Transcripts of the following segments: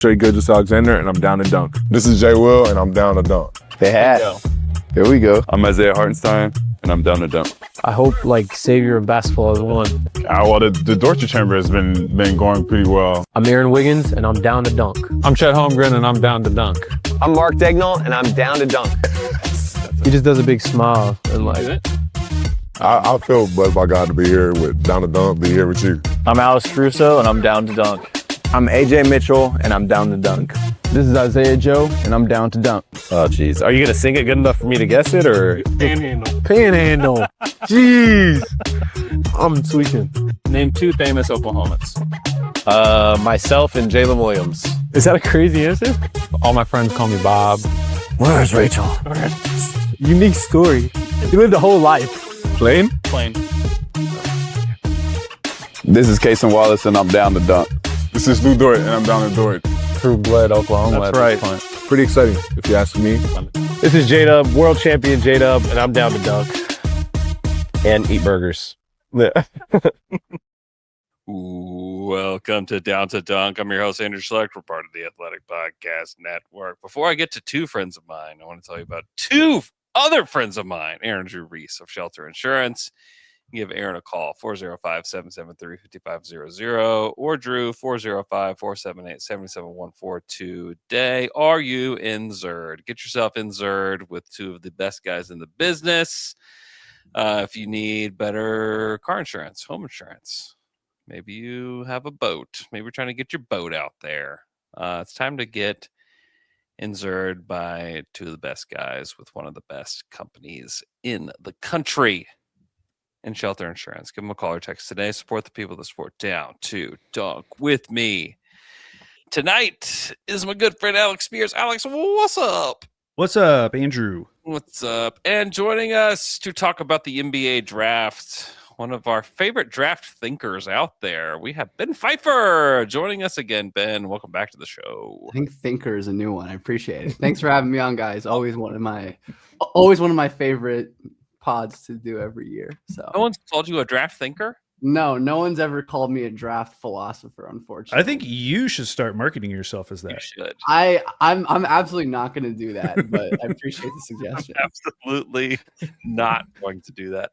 Straight Gilgeous Alexander, and I'm down to dunk. This is Jay Will, and I'm down to dunk. They had. Here we go. I'm Isaiah Hartenstein, and I'm down to dunk. I hope Savior of basketball has won. Well, the Dortcher Chamber has been going pretty well. I'm Aaron Wiggins, and I'm down to dunk. I'm Chet Holmgren, and I'm down to dunk. I'm Mark Dagnall, and I'm down to dunk. He just does a big smile and I feel blessed by God to be here with down to dunk, be here with you. I'm Alex Caruso, and I'm down to dunk. I'm AJ Mitchell, and I'm down to dunk. This is Isaiah Joe, and I'm down to dunk. Oh, jeez. Are you going to sing it good enough for me to guess it, or? Panhandle. Jeez. I'm tweaking. Name 2 famous Oklahomans. Myself and Jalen Williams. Is that a crazy answer? All my friends call me Bob. Where's Rachel? Unique story. You lived a whole life. Plain. This is Kason Wallace, and I'm down to dunk. This is Lou Dort, and I'm down to Dort. True blood Oklahoma. That's right. Pretty exciting, if you ask me. This is J-Dub, world champion J-Dub, and I'm down to dunk. And eat burgers. Welcome to Down to Dunk. I'm your host, Andrew Schlecht. We're part of the Athletic Podcast Network. Before I get to 2 friends of mine, I want to tell you about 2 other friends of mine. Aaron Drew Reese of Shelter Insurance. Give Aaron a call, 405-773-5500, or Drew, 405-478-7714 today. Are you in Zurd? Get yourself in Zurd with 2 of the best guys in the business. If you need better car insurance, home insurance, maybe you have a boat. Maybe you're trying to get your boat out there. It's time to get in Zurd by 2 of the best guys with one of the best companies in the country. In Shelter Insurance. Give them a call or text today. Support the people that support Down to Dunk with me. Tonight is my good friend Alex Speers. Alex, what's up? What's up, Andrew? What's up? And joining us to talk about the NBA draft, one of our favorite draft thinkers out there, we have Ben Pfeifer joining us again. Ben, welcome back to the show. I think thinker is a new one. I appreciate it. Thanks for having me on, guys. Always one of my favorite pods to do every year. So no one's called you a draft thinker? No one's ever called me a draft philosopher, unfortunately. I think you should start marketing yourself as that. You should. I'm absolutely not going to do that, but I appreciate the suggestion. Absolutely not going to do that.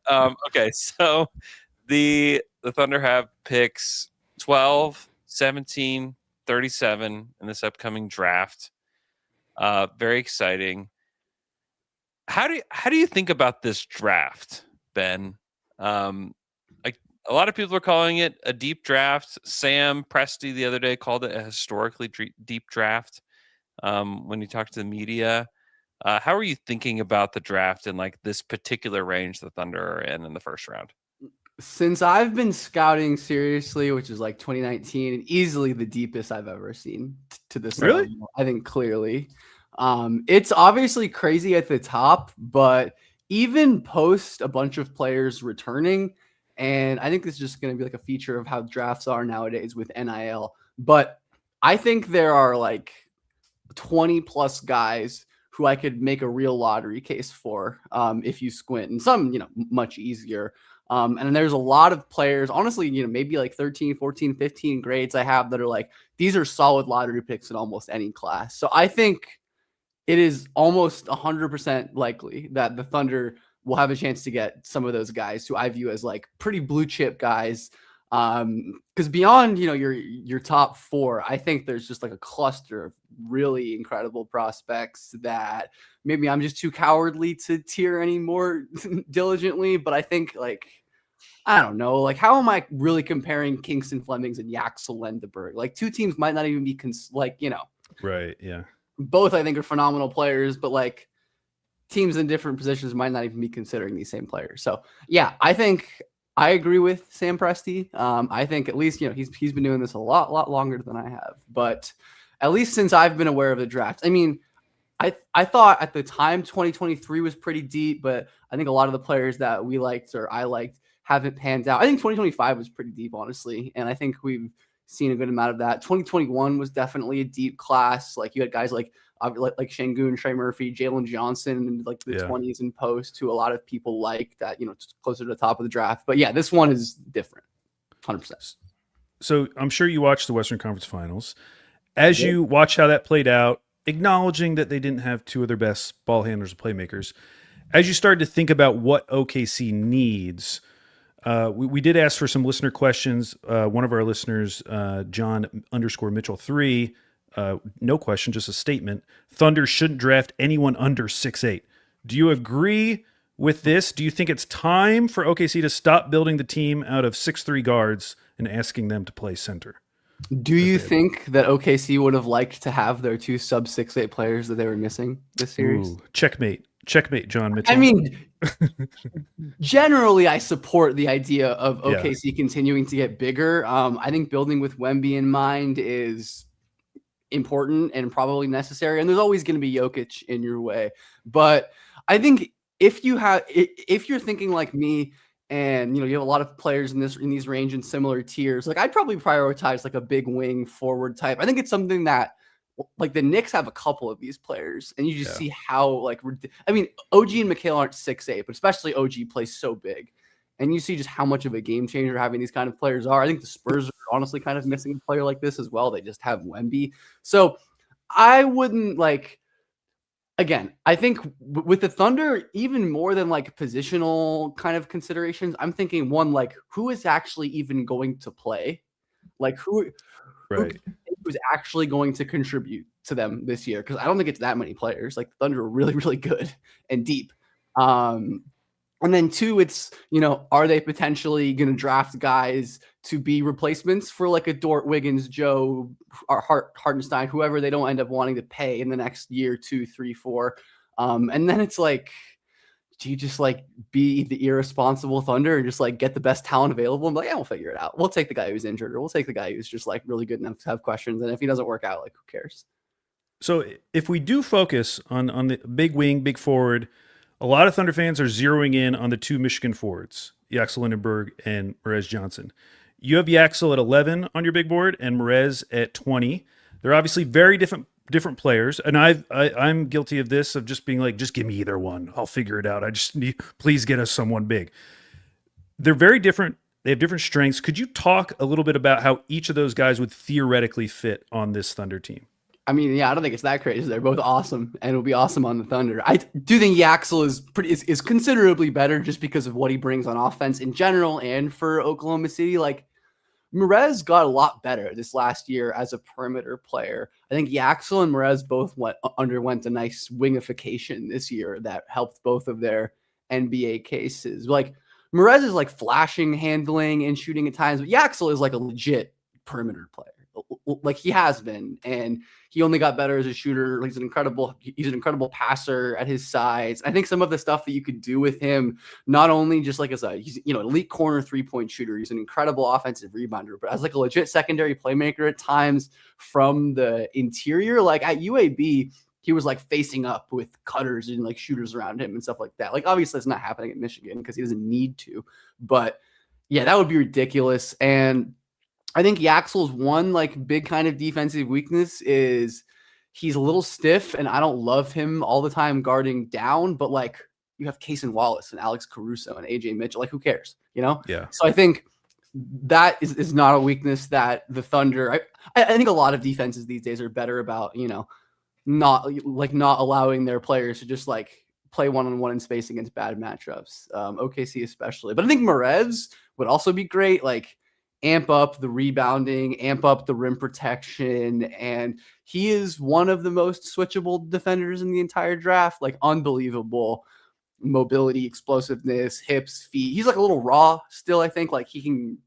Okay, so the Thunder have picks 12, 17, 37 in this upcoming draft. Very exciting. How do you think about this draft, Ben? A lot of people are calling it a deep draft. Sam Presti the other day called it a historically deep draft when he talked to the media. How are you thinking about the draft in this particular range the Thunder are in the first round? Since I've been scouting seriously, which is 2019, and easily the deepest I've ever seen to this Really? level, I think clearly. It's obviously crazy at the top, but even post a bunch of players returning, and I think this is just going to be a feature of how drafts are nowadays with NIL. But I think there are 20 plus guys who I could make a real lottery case for if you squint, and some, much easier. And there's a lot of players, honestly, maybe 13, 14, 15 grades I have that are these are solid lottery picks in almost any class. So I think it is almost 100% likely that the Thunder will have a chance to get some of those guys who I view as pretty blue chip guys. Because beyond, your top 4, I think there's just a cluster of really incredible prospects that maybe I'm just too cowardly to tier any more diligently. But I think I don't know, how am I really comparing Kingston Flemings and Yaxel Lendeberg? 2 teams might not even be Right. Yeah. Both I think are phenomenal players, but teams in different positions might not even be considering these same players. So yeah, I think I agree with Sam Presti. I think at least, he's been doing this a lot longer than I have, but at least since I've been aware of the draft, I mean, I thought at the time 2023 was pretty deep, but I think a lot of the players that we liked or I liked haven't panned out. I think 2025 was pretty deep, honestly. And I think we've seen a good amount of that. 2021 was definitely a deep class. You had guys like Şengün, Trey Murphy, Jalen Johnson, and the 20s in post, who a lot of people like that, closer to the top of the draft. But yeah, this one is different, 100%. So I'm sure you watched the Western Conference Finals. As you watch how that played out, acknowledging that they didn't have two of their best ball handlers and playmakers, as you started to think about what OKC needs, we did ask for some listener questions. One of our listeners, John_Mitchell3, no question, just a statement. Thunder shouldn't draft anyone under 6'8". Do you agree with this? Do you think it's time for OKC to stop building the team out of 6'3" guards and asking them to play center? Do you think that OKC would have liked to have their two sub 6'8" players that they were missing this series? Ooh, checkmate, John Mitchell. I mean, generally, I support the idea of OKC continuing to get bigger. I think building with Wemby in mind is important and probably necessary. And there's always going to be Jokic in your way. But I think if you're thinking like me, and you have a lot of players in these range and similar tiers, like I'd probably prioritize like a big wing forward type. I think it's something that like the Knicks have a couple of these players, and you just see how like I mean, OG and Mikhail aren't 6'8", but especially OG plays so big, and you see just how much of a game changer having these kind of players are. I think the Spurs are honestly kind of missing a player like this as well. They just have Wemby, so I wouldn't like. Again, I think with the Thunder, even more than like positional kind of considerations, I'm thinking one, like who is actually even going to play? Like who's actually going to contribute to them this year? Because I don't think it's that many players. Like the Thunder are really, really good and deep. And then two, it's, are they potentially going to draft guys to be replacements for like a Dort, Wiggins, Joe, or Hartenstein, whoever they don't end up wanting to pay in the next year, 2, 3, 4. And then it's like, do you just like be the irresponsible Thunder and just like get the best talent available and be like, yeah, we'll figure it out. We'll take the guy who's injured, or we'll take the guy who's just like really good enough to have questions. And if he doesn't work out, like who cares? So if we do focus on the big wing, big forward, a lot of Thunder fans are zeroing in on the two Michigan forwards, Yaxel Lindenberg and Merez Johnson. You have Yaxel at 11 on your big board and Merez at 20. They're obviously very different players, and I'm guilty of this, of just being like, just give me either one. I'll figure it out. I just need, please get us someone big. They're very different. They have different strengths. Could you talk a little bit about how each of those guys would theoretically fit on this Thunder team? I mean, yeah, I don't think it's that crazy. They're both awesome, and it'll be awesome on the Thunder. I do think Yaxel is considerably better just because of what he brings on offense in general and for Oklahoma City. Like, Merez got a lot better this last year as a perimeter player. I think Yaxel and Merez both underwent a nice wingification this year that helped both of their NBA cases. Like, Merez is like flashing, handling, and shooting at times, but Yaxel is like a legit perimeter player. Like he has been, and he only got better as a shooter. He's an incredible passer at his size. I think some of the stuff that you could do with him, not only just like as he's elite corner 3-point shooter, he's an incredible offensive rebounder, but as like a legit secondary playmaker at times from the interior. Like at UAB, he was like facing up with cutters and like shooters around him and stuff like that. Like obviously it's not happening at Michigan because he doesn't need to, but yeah, that would be ridiculous. And I think Yaxel's one like big kind of defensive weakness is he's a little stiff, and I don't love him all the time guarding down, but like you have Cason Wallace and Alex Caruso and AJ Mitchell, like who cares, Yeah. So I think that is not a weakness that the Thunder, I think a lot of defenses these days are better about, not allowing their players to just like play one-on-one in space against bad matchups. OKC especially, but I think Merez would also be great. Like, amp up the rebounding, amp up the rim protection, and he is one of the most switchable defenders in the entire draft. Like unbelievable mobility, explosiveness, hips, feet. He's like a little raw still, I think. Like he can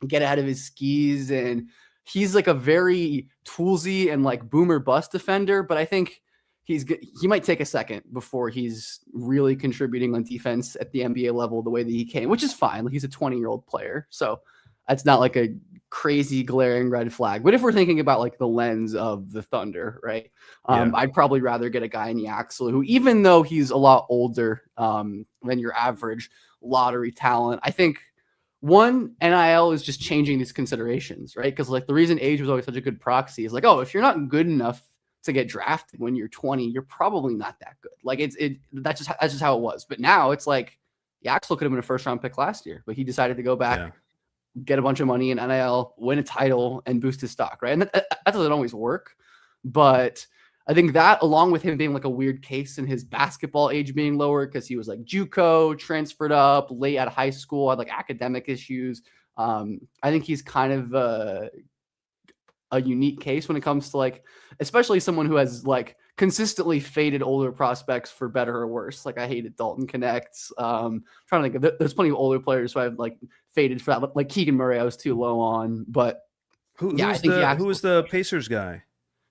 get out of his skis, and he's like a very toolsy and like boomer bust defender, but I think he might take a second before he's really contributing on defense at the NBA level the way that he can, which is fine. Like he's a 20-year-old player, so that's not like a crazy glaring red flag. But if we're thinking about like the lens of the Thunder, right? I'd probably rather get a guy in Yaxel who, even though he's a lot older than your average lottery talent, I think one, NIL is just changing these considerations, right? Because like the reason age was always such a good proxy is like, oh, if you're not good enough to get drafted when you're 20, you're probably not that good. Like that's just how it was. But now it's like Yaxel could have been a first round pick last year, but he decided to go back, get a bunch of money in NIL, win a title, and boost his stock, right? And that doesn't always work. But I think that, along with him being like a weird case in his basketball age being lower because he was like JUCO, transferred up late out of high school, had like academic issues. I think he's kind of a unique case when it comes to like, especially someone who has like consistently faded older prospects for better or worse. Like I hated Dalton Connects. Trying to think of, there's plenty of older players who I've like faded for that. Like Keegan Murray, I was too low on, but Who yeah, I think who was the Pacers guy?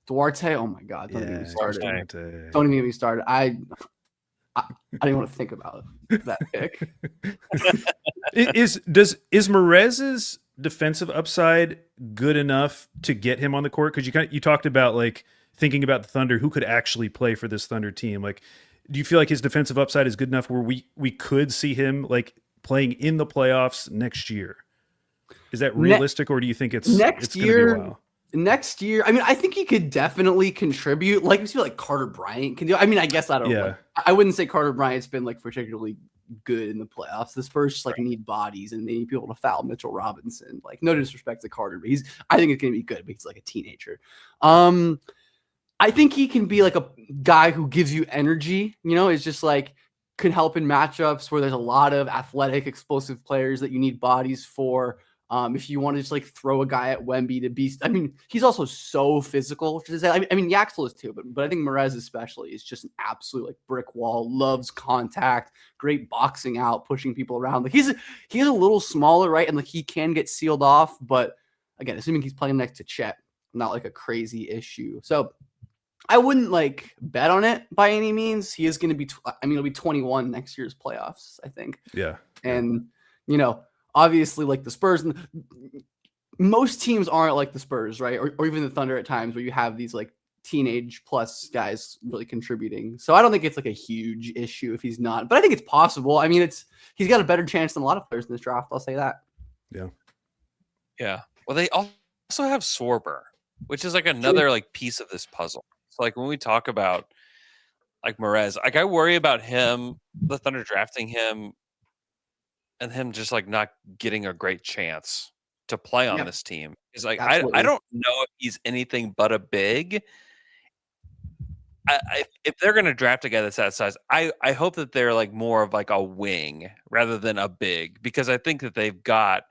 Duarte. Oh my God. Don't even get me started. Duarte. Don't even get me started. I didn't want to think about that pick. Is Merez's defensive upside good enough to get him on the court? Because you talked about like thinking about the Thunder, who could actually play for this Thunder team. Like, do you feel like his defensive upside is good enough where we could see him like playing in the playoffs next year? Is that realistic, or do you think it's next year? Gonna be a while? Next year, I mean, I think he could definitely contribute. Like, I feel like Carter Bryant can do. I mean, I guess I don't know. I wouldn't say Carter Bryant's been like particularly good in the playoffs. The Spurs just like need bodies and they need people to foul Mitchell Robinson. Like, no disrespect to Carter, but I think it's gonna be good, but he's like a teenager. I think he can be like a guy who gives you energy, you know, is just like can help in matchups where there's a lot of athletic, explosive players that you need bodies for. If you want to just like throw a guy at Wemby to be, I mean, he's also so physical. I mean, Yaxel is too, but I think Merez especially is just an absolute like brick wall. Loves contact, great boxing out, pushing people around. Like he's a little smaller, right? And like he can get sealed off, but again, assuming he's playing next to Chet, not like a crazy issue. So I wouldn't like bet on it by any means. He is going to be, he'll be 21 next year's playoffs, I think. Yeah, and you know. Obviously, like the Spurs, and most teams aren't like the Spurs, right? Or even the Thunder at times where you have these like teenage plus guys really contributing. So I don't think it's like a huge issue if he's not, but I think it's possible. I mean, he's got a better chance than a lot of players in this draft. I'll say that. Yeah. Yeah. Well, they also have Sorber, which is like another like piece of this puzzle. So like when we talk about like Merez, like I worry about him, the Thunder drafting him, and him just like not getting a great chance to play on this team. He's like, I don't know if he's anything but a big. If they're going to draft a guy that's that size, I hope that they're like more of like a wing rather than a big, because I think that they've got,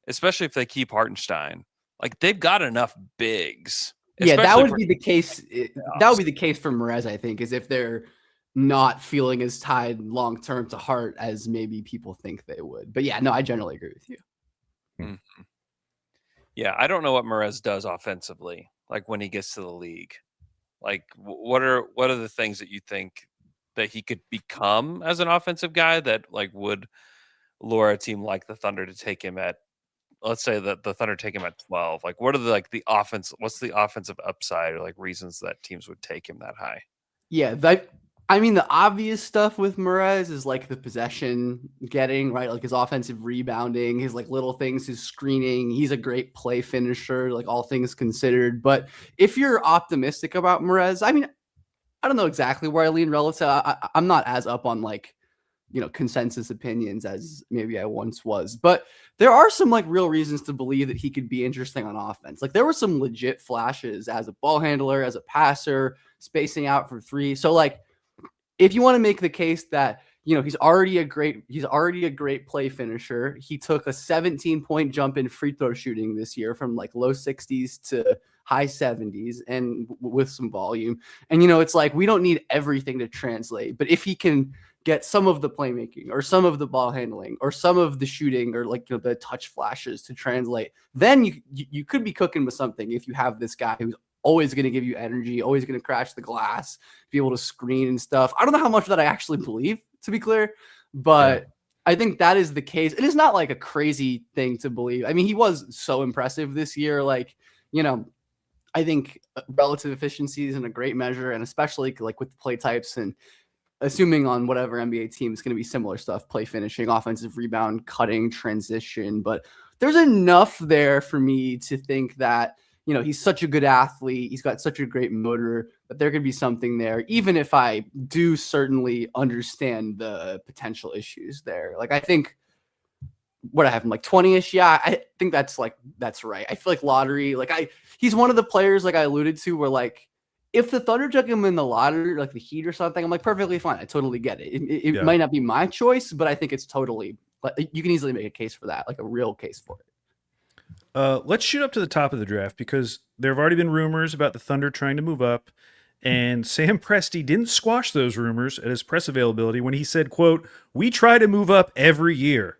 especially if they keep Hartenstein, like they've got enough bigs. Yeah, that would be the case. That would be the case for Merez, I think, is if they're not feeling as tied long-term to Hart as maybe people think they would. But yeah, no, I generally agree with you. Mm-hmm. Yeah, I don't know what Merez does offensively, like when he gets to the league. Like, what are the things that you think that he could become as an offensive guy that like would lure a team like the Thunder to take him at, let's say that the Thunder take him at 12. Like, what are the what's the offensive upside or like reasons that teams would take him that high? Yeah, I mean, the obvious stuff with Merez is like the possession getting, right? Like his offensive rebounding, his like little things, his screening. He's a great play finisher, like all things considered. But if you're optimistic about Merez, I mean, I don't know exactly where I lean relative. I'm not as up on like, you know, consensus opinions as maybe I once was. But there are some like real reasons to believe that he could be interesting on offense. Like there were some legit flashes as a ball handler, as a passer, spacing out for three. So like, if you want to make the case that, you know, he's already a great play finisher. He took a 17-point jump in free throw shooting this year from like low 60s to high 70s and with some volume. And, you know, it's like, we don't need everything to translate, but if he can get some of the playmaking or some of the ball handling or some of the shooting or like, you know, the touch flashes to translate, then you could be cooking with something if you have this guy who's always going to give you energy, always going to crash the glass, be able to screen and stuff. I don't know how much of that I actually believe, to be clear, but I think that is the case. It is not like a crazy thing to believe. I mean, he was so impressive this year. Like, you know, I think relative efficiency is in a great measure, and especially like with the play types and assuming on whatever NBA team is going to be similar stuff, play finishing, offensive rebound, cutting, transition. But there's enough there for me to think that, you know, he's such a good athlete. He's got such a great motor that there could be something there, even if I do certainly understand the potential issues there. Like, I think what I have him like 20-ish. Yeah, I think that's right. I feel like lottery, like he's one of the players like I alluded to where like if the Thunder took him in the lottery, like the Heat or something, I'm like perfectly fine. I totally get it. It Yeah. might not be my choice, but I think it's totally. You can easily make a case for that, like a real case for it. Let's shoot up to the top of the draft because there have already been rumors about the Thunder trying to move up, and Sam Presti didn't squash those rumors at his press availability when he said, "quote We try to move up every year,"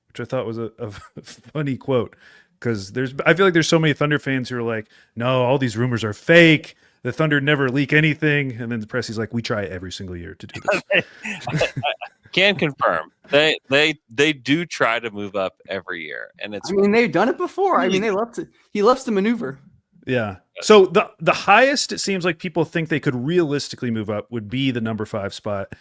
which I thought was a funny quote because I feel like there's so many Thunder fans who are like, "No, all these rumors are fake. The Thunder never leak anything," and then the Presti's like, "We try every single year to do this." Can confirm they do try to move up every year, and it's. I mean, they've done it before. I mean, they love to. He loves to maneuver. Yeah. So the highest it seems like people think they could realistically move up would be the number 5 spot.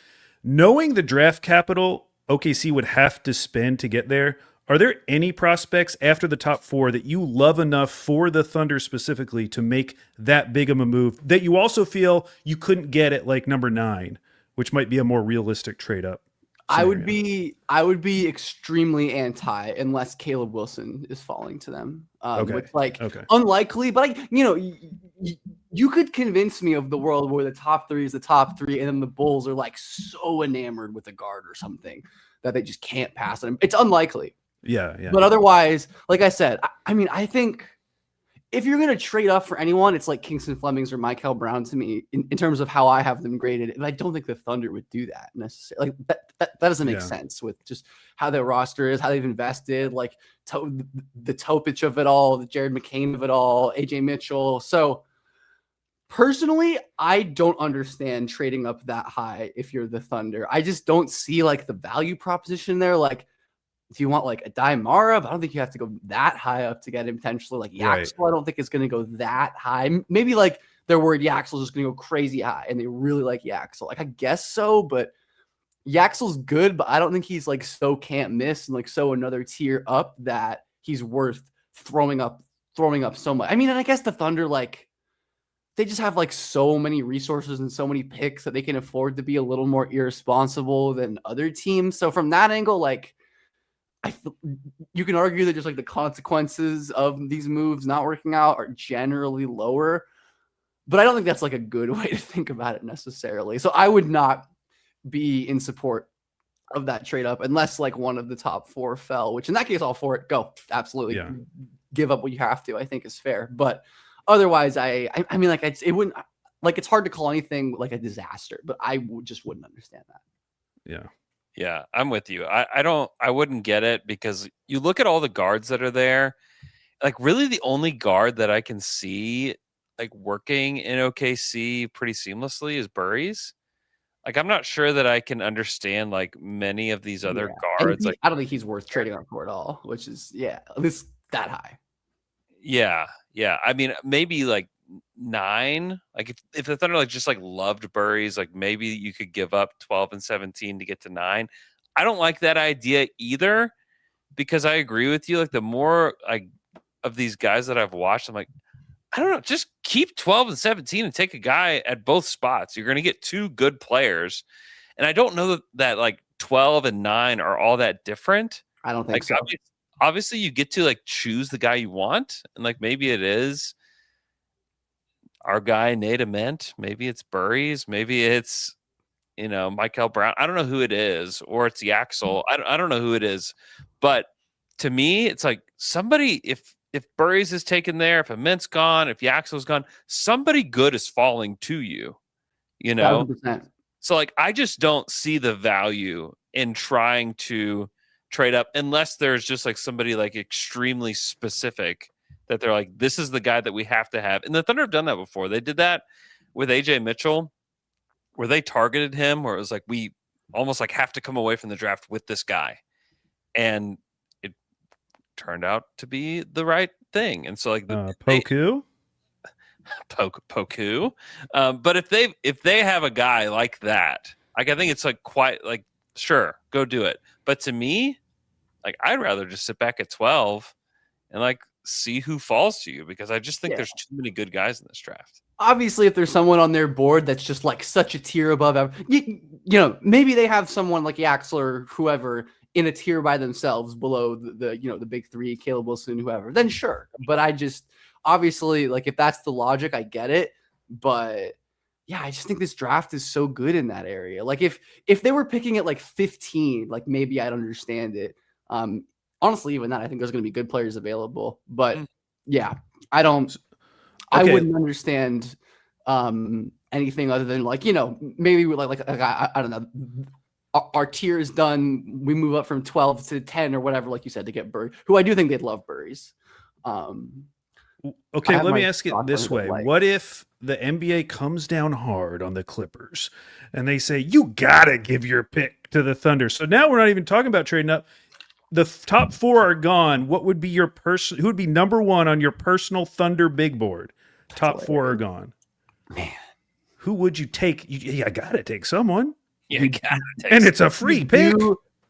Knowing the draft capital OKC would have to spend to get there, are there any prospects after the top 4 that you love enough for the Thunder specifically to make that big of a move that you also feel you couldn't get at like number 9, which might be a more realistic trade up? I would be extremely anti unless Caleb Wilson is falling to them. Which unlikely, but you could convince me of the world where the top 3 is the top 3, and then the Bulls are like so enamored with a guard or something that they just can't pass it. It's unlikely. Yeah. But otherwise, like I said, I think if you're going to trade up for anyone, it's like Kingston Flemings or Michael Brown to me in terms of how I have them graded. And I don't think the Thunder would do that necessarily. Like that doesn't make sense with just how their roster is, how they've invested, like the Topic of it all, the Jared McCain of it all, AJ Mitchell. So personally, I don't understand trading up that high if you're the Thunder. I just don't see like the value proposition there. Like, if you want like a Daimara, but I don't think you have to go that high up to get him potentially. Like Yaxel, I don't think it's going to go that high. Maybe like they're worried Yaxel's just going to go crazy high and they really like Yaxel. Like I guess so, but Yaxel's good, but I don't think he's like so can't miss and like so another tier up that he's worth throwing up so much. I mean, and I guess the Thunder, like they just have like so many resources and so many picks that they can afford to be a little more irresponsible than other teams. So from that angle, like, you can argue that just like the consequences of these moves not working out are generally lower, but I don't think that's like a good way to think about it necessarily. So I would not be in support of that trade up unless like one of the top 4 fell, which in that case, all for it. Go. Absolutely. Give up what you have to, I think is fair. But otherwise, I mean, like it wouldn't, like it's hard to call anything like a disaster, but I just wouldn't understand that. Yeah. Yeah, I'm with you. I wouldn't get it because you look at all the guards that are there, like really the only guard that I can see like working in OKC pretty seamlessly is Burries. Like I'm not sure that I can understand like many of these other guards. Like I don't think he's worth trading on for at all, which is at least that high. Yeah. I mean, maybe like 9. Like if the Thunder like just like loved Burries, like maybe you could give up 12 and 17 to get to 9. I don't like that idea either because I agree with you. Like the more like of these guys that I've watched, I'm like, I don't know, just keep 12 and 17 and take a guy at both spots. You're going to get 2 good players. And I don't know that like 12 and 9 are all that different. I don't think like, so. Obviously you get to like choose the guy you want. And like, maybe it is our guy, Nate Ament. Maybe it's Burries. Maybe it's, Michael Brown. I don't know who it is. Or it's Yaxel. I don't know who it is. But to me, it's like somebody, if Burries is taken there, if Ament's gone, if Yaxel's gone, somebody good is falling to you, 100%. So like, I just don't see the value in trying to trade up unless there's just like somebody like extremely specific that they're like, this is the guy that we have to have. And the Thunder have done that before. They did that with AJ Mitchell, where they targeted him, where it was like, we almost like have to come away from the draft with this guy. And it turned out to be the right thing. And so like Poku. But if they have a guy like that, like, I think it's like quite like, sure, go do it. But to me, like, I'd rather just sit back at 12 and like see who falls to you, because I just think there's too many good guys in this draft. Obviously, if there's someone on their board that's just like such a tier above, maybe they have someone like Yaxel or whoever in a tier by themselves below the big 3, Caleb Wilson, whoever, then sure. But I just, obviously, like, if that's the logic, I get it. But yeah, I just think this draft is so good in that area. Like if they were picking at like 15, like maybe I'd understand it. Honestly, even that, I think there's going to be good players available. But yeah, I don't. I wouldn't understand anything other than like, maybe like I don't know. Our tier is done. We move up from 12 to 10 or whatever, like you said, to get Burry, who I do think they'd love Burries. Okay, let me ask it this way. What if the NBA comes down hard on the Clippers and they say, you got to give your pick to the Thunder? So now we're not even talking about trading up. The top 4 are gone. What would be who would be number 1 on your personal Thunder big board? Top 4 are gone. Man. Who would you take? You got to take someone. Yeah, and it's a free pick.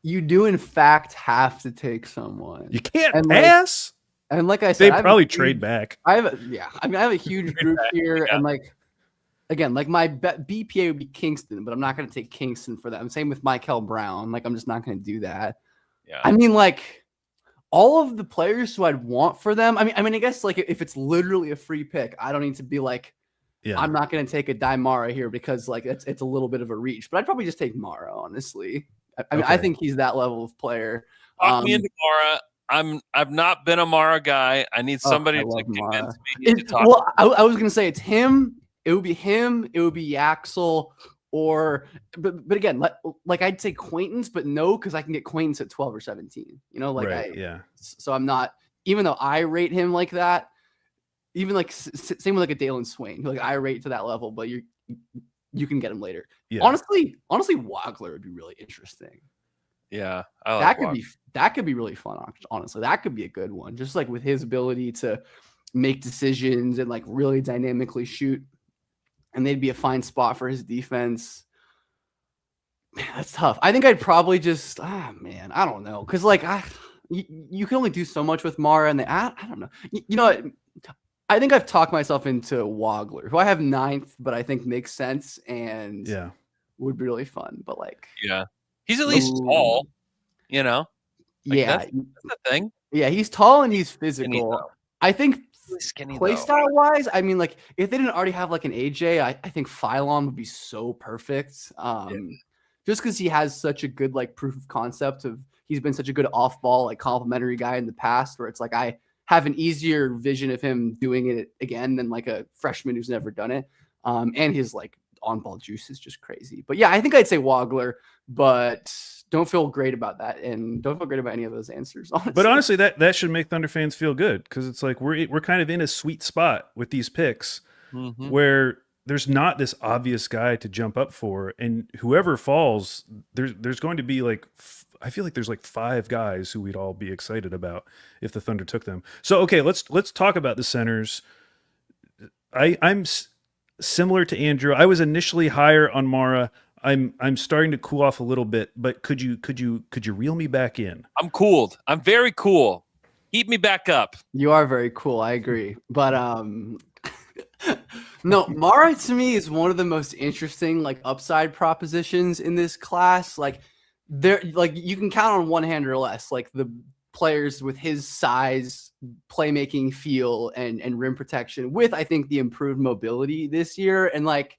You do, in fact, have to take someone. You can't pass. And like I said, they probably trade back. I have a huge group here, and like again, like my BPA would be Kingston, but I'm not going to take Kingston for that. Same with Michael Brown. Like I'm just not going to do that. Yeah. I mean, like all of the players who I'd want for them. I mean, I guess like if it's literally a free pick, I don't need to be like, I'm not going to take a Mara here because like it's a little bit of a reach. But I'd probably just take Mara, honestly. I mean, I think he's that level of player. Talk me into Mara. I've not been a Mara guy. I need somebody to convince me to talk. Well, I was gonna say it's him. It would be him. It would be Yaxel, but again, like I'd say Quaintance, but no, because I can get Quaintance at 12 or 17. So I'm not, even though I rate him like that. Even like same with like a Dalen Swain, like I rate to that level, but you can get him later. Yeah. Honestly, Wagler would be really interesting. Yeah, that could be really fun. Honestly, that could be a good one. Just like with his ability to make decisions and like really dynamically shoot, and they'd be a fine spot for his defense. Man, that's tough. I think I'd probably just I don't know, because like you can only do so much with Mara, and I don't know. You know what? I think I've talked myself into Wagler, who I have 9th, but I think makes sense and would be really fun. But like, he's at least tall, Like that's the thing. Yeah, he's tall and he's physical. I think play style wise, I mean, like if they didn't already have like an AJ, I think Phylon would be so perfect. Just because he has such a good like proof of concept of he's been such a good off ball like complimentary guy in the past, where it's like I have an easier vision of him doing it again than like a freshman who's never done it. And his like on ball juice is just crazy. But yeah, I think I'd say Wagler, but don't feel great about that. And don't feel great about any of those answers. Honestly. But honestly, that should make Thunder fans feel good. Cause it's like, we're kind of in a sweet spot with these picks where there's not this obvious guy to jump up for, and whoever falls, there's going to be like, I feel like there's like 5 guys who we'd all be excited about if the Thunder took them. So, okay, let's talk about the centers. I'm similar to Andrew. I was initially higher on Mara. I'm starting to cool off a little bit, but could you reel me back in? I'm cooled. I'm very cool. Heat me back up. You are very cool. I agree. But no, Mara to me is one of the most interesting like upside propositions in this class. Like there, like you can count on one hand or less, like the players with his size, playmaking feel, and rim protection with, I think, the improved mobility this year. And like,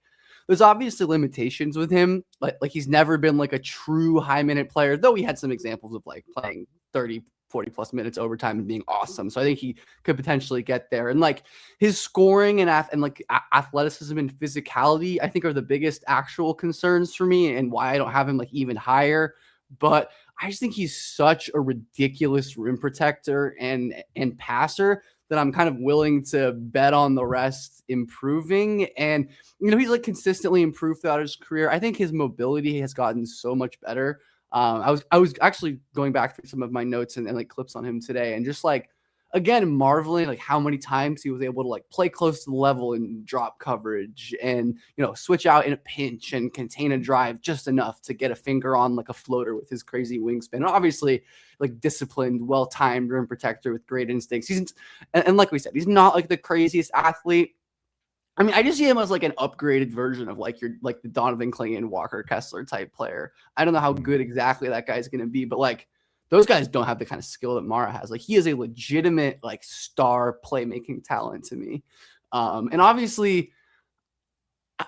there's obviously limitations with him. Like he's never been like a true high minute player, though he had some examples of like playing 30, 40 plus minutes overtime and being awesome. So I think he could potentially get there. And like his scoring and athleticism and physicality, I think are the biggest actual concerns for me and why I don't have him like even higher. But I just think he's such a ridiculous rim protector and passer that I'm kind of willing to bet on the rest improving. And, he's like consistently improved throughout his career. I think his mobility has gotten so much better. I was actually going back through some of my notes and like clips on him today, and just like, again, marveling like how many times he was able to like play close to the level and drop coverage and, switch out in a pinch and contain a drive just enough to get a finger on like a floater with his crazy wingspan. And obviously like disciplined, well-timed rim protector with great instincts. And like we said, he's not like the craziest athlete. I mean, I just see him as like an upgraded version of like the Donovan Clingan, Walker Kessler type player. I don't know how good exactly that guy's going to be, but like those guys don't have the kind of skill that Mara has. Like he is a legitimate like star playmaking talent to me. And obviously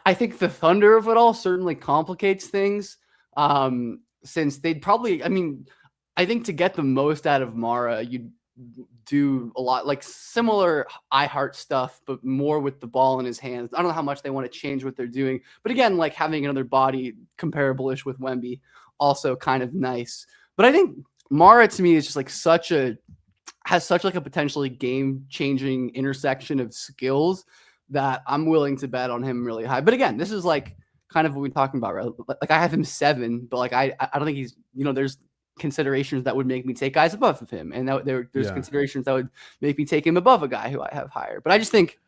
I think the thunder of it all certainly complicates things. Since they'd probably, I mean, I think to get the most out of Mara, you'd do a lot like similar I Heart stuff, but more with the ball in his hands. I don't know how much they want to change what they're doing, but again, like having another body comparable-ish with Wemby, also kind of nice. But I think Mara to me is just like has such like a potentially game-changing intersection of skills that I'm willing to bet on him really high. But again, this is like kind of what we're talking about, right? Like I have him 7, but like I don't think he's, there's considerations that would make me take guys above of him, and there's considerations that would make me take him above a guy who I have higher. But I just think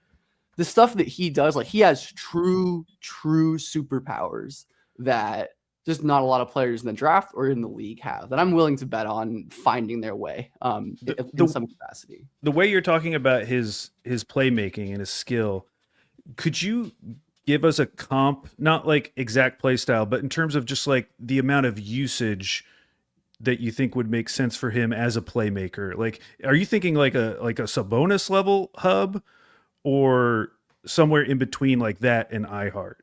the stuff that he does, like he has true superpowers that just not a lot of players in the draft or in the league have, that I'm willing to bet on finding their way in some capacity. The way you're talking about his playmaking and his skill, could you give us a comp, not like exact play style, but in terms of just like the amount of usage that you think would make sense for him as a playmaker? Like, are you thinking like a Sabonis level hub, or somewhere in between like that and iHeart?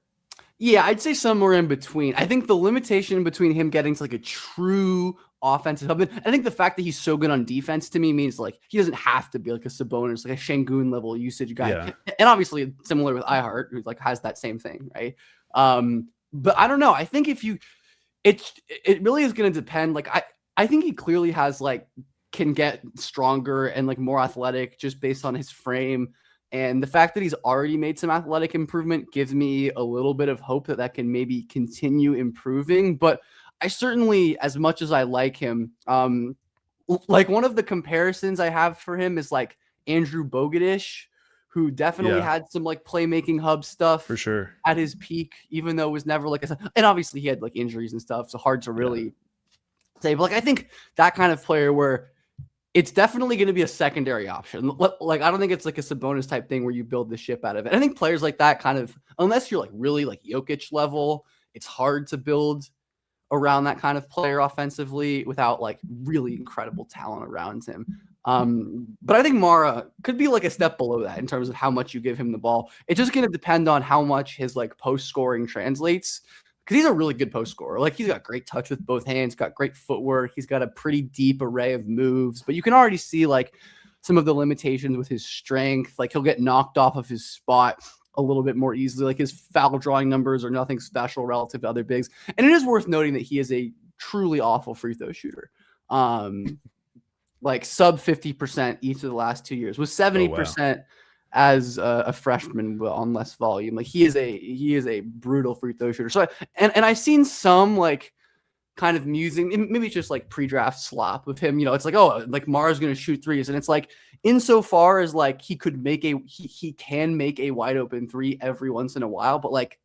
Yeah, I'd say somewhere in between. I think the limitation between him getting to like a true offensive hub, and I think the fact that he's so good on defense to me means like he doesn't have to be like a Sabonis, like a Şengün level usage guy. Yeah. And obviously similar with iHeart, who like has that same thing, right? But I don't know. I think if you it really is going to depend. Like I think he clearly has like can get stronger and like more athletic just based on his frame. And the fact that he's already made some athletic improvement gives me a little bit of hope that can maybe continue improving. But I certainly, as much as I like him, like one of the comparisons I have for him is like Andrew Bogut-ish, who definitely had some like playmaking hub stuff for sure at his peak, even though it was never like and obviously he had like injuries and stuff, so hard to really say. But like I think that kind of player where it's definitely going to be a secondary option. Like I don't think it's like a Sabonis type thing where you build the ship out of it. I think players like that kind of, unless you're like really like Jokic level, it's hard to build around that kind of player offensively without like really incredible talent around him. But I think Mara could be like a step below that in terms of how much you give him the ball. It's just going to depend on how much his like post scoring translates, because he's a really good post scorer. Like he's got great touch with both hands, got great footwork. He's got a pretty deep array of moves, but you can already see like some of the limitations with his strength. Like he'll get knocked off of his spot a little bit more easily. Like his foul drawing numbers are nothing special relative to other bigs. And it is worth noting that he is a truly awful free throw shooter. Like sub 50% each of the last 2 years, with 70% as a freshman on less volume. Like he is a brutal free throw shooter. So and I've seen some like kind of musing, maybe it's just like pre-draft slop with him. It's like, oh, like Mara's going to shoot threes, and it's like insofar as like he can make a wide open three every once in a while, but like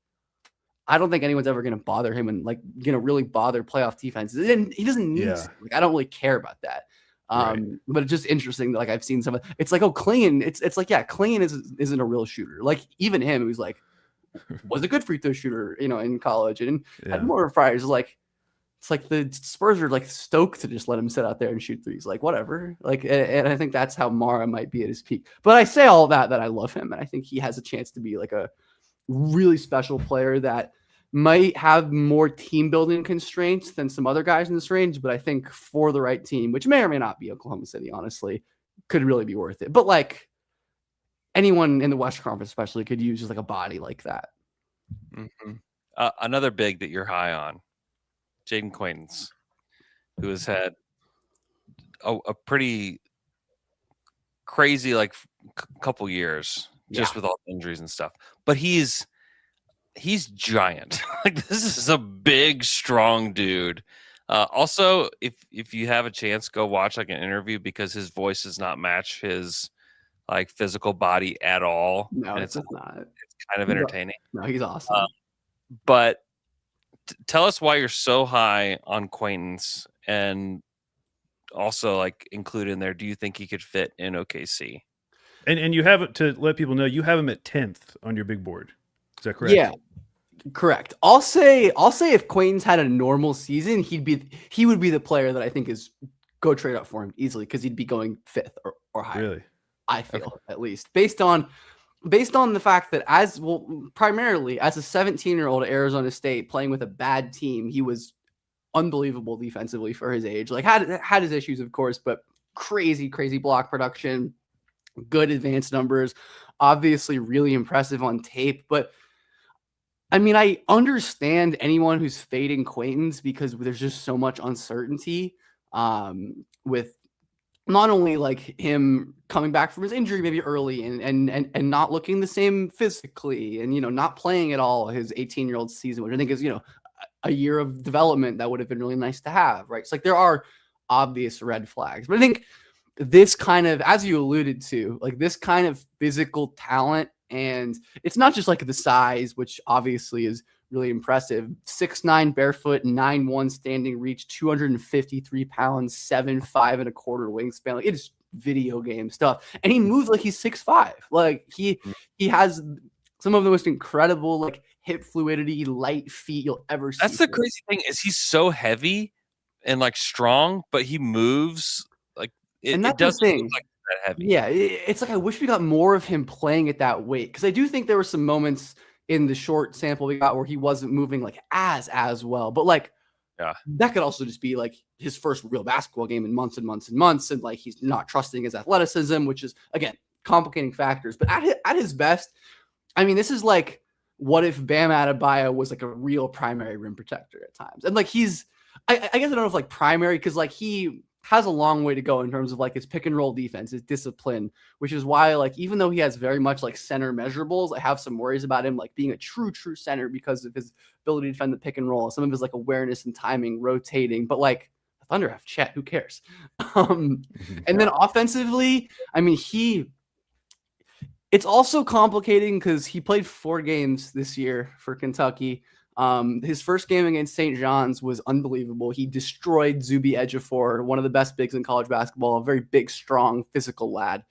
I don't think anyone's ever going to bother him and like really bother playoff defenses. And he doesn't need to. Like, I don't really care about that. But it's just interesting that like I've seen some of it's like, oh, Klingon, it's like, yeah, Klingon isn't a real shooter. Like even him, who's like was a good free throw shooter, in college, and had more fires. Like it's like the Spurs are like stoked to just let him sit out there and shoot threes, like whatever. Like, and I think that's how Mara might be at his peak. But I say all that I love him, and I think he has a chance to be like a really special player that might have more team building constraints than some other guys in this range, but I think for the right team, which may or may not be Oklahoma City, honestly, could really be worth it. But like anyone in the Western Conference especially could use just like a body like that. Mm-hmm. Another big that you're high on, Jaden Quaintance, who has had a pretty crazy like couple years just with all the injuries and stuff, but he's giant. Like this is a big, strong dude. Also, if you have a chance, go watch like an interview, because his voice does not match his like physical body at all. No, it's not. It's kind of entertaining. No, he's awesome. But tell us why you're so high on Quaintance, and also like include in there, do you think he could fit in OKC? And you have it, to let people know, you have him at 10th on your big board. Is that correct? Yeah, correct. I'll say if Quaintance had a normal season, he would be the player that I think is go trade up for him easily, because he'd be going 5th or higher. Really? I feel, at least based on based on the fact that primarily as a 17-year-old at Arizona State playing with a bad team, he was unbelievable defensively for his age. Like had his issues, of course, but crazy block production, good advanced numbers, obviously really impressive on tape. But I mean, I understand anyone who's fading Quayton's because there's just so much uncertainty with not only like him coming back from his injury maybe early and not looking the same physically and, not playing at all his 18-year-old season, which I think is, a year of development that would have been really nice to have, right? It's like there are obvious red flags, but I think this kind of, as you alluded to, like this kind of physical talent, and it's not just like the size, which obviously is really impressive. 6'9" barefoot, 9'1" standing reach, 253 pounds, 7'5" and a quarter wingspan. Like it is video game stuff. And he moves like he's 6'5". Like he has some of the most incredible like hip fluidity, light feet you'll ever see. That's the crazy thing is he's so heavy and like strong, but he moves like it doesn't look like that heavy. Yeah, it's like I wish we got more of him playing at that weight, because I do think there were some moments in the short sample we got where he wasn't moving like as well. But like, yeah, that could also just be like his first real basketball game in months and months and months, and like he's not trusting his athleticism, which is again complicating factors. But at his best, I mean, this is like what if Bam Adebayo was like a real primary rim protector at times, and like I guess I don't know if like primary, because like he has a long way to go in terms of like his pick and roll defense, his discipline, which is why like even though he has very much like center measurables, I have some worries about him like being a true center because of his ability to defend the pick and roll, some of his like awareness and timing, rotating. But like the Thunder have Chet, who cares? And then offensively, I mean, it's also complicating because he played 4 games this year for Kentucky. His first game against St. John's was unbelievable. He destroyed Zuby Ejiofor, one of the best bigs in college basketball, a very big, strong, physical lad.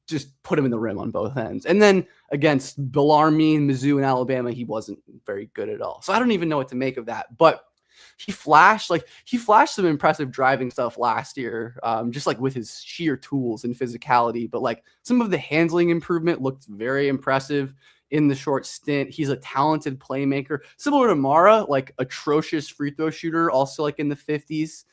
Just put him in the rim on both ends. And then against Bellarmine, Mizzou, and Alabama, he wasn't very good at all. So I don't even know what to make of that. But he flashed some impressive driving stuff last year, just like with his sheer tools and physicality. But like some of the handling improvement looked very impressive in the short stint. He's a talented playmaker, similar to Mara, like atrocious free throw shooter, also like in the 50s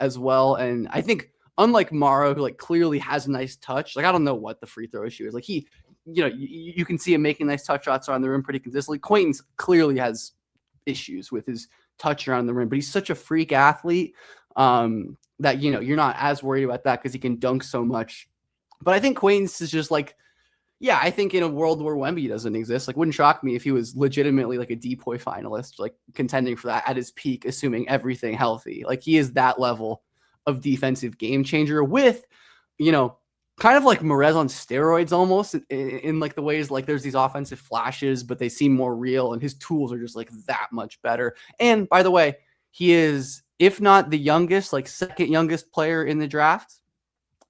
as well. And I think unlike Mara, who like clearly has a nice touch, like I don't know what the free throw issue is. Like he, you can see him making nice touch shots around the rim pretty consistently. Quayton clearly has issues with his touch around the rim, but he's such a freak athlete that, you're not as worried about that because he can dunk so much. But I think Quayton is just like, yeah, I think in a world where Wemby doesn't exist, like wouldn't shock me if he was legitimately like a Depoy finalist, like contending for that at his peak, assuming everything healthy. Like he is that level of defensive game changer with, kind of like Merez on steroids almost in like the ways like there's these offensive flashes, but they seem more real and his tools are just like that much better. And by the way, he is, if not the youngest, like second youngest player in the draft,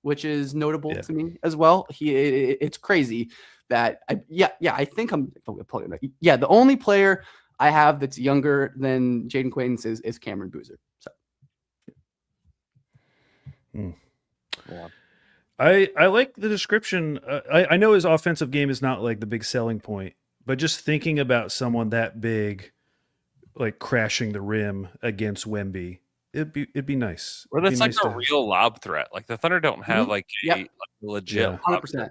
which is notable to me as well. It's crazy that I think I'm plugging it. Yeah, the only player I have that's younger than Jaden Quayton is Cameron Boozer. So yeah. I like the description. I know his offensive game is not like the big selling point, but just thinking about someone that big, like crashing the rim against Wemby, it'd be nice. Or that's like a real lob threat. Like the Thunder don't have like a legit 100%.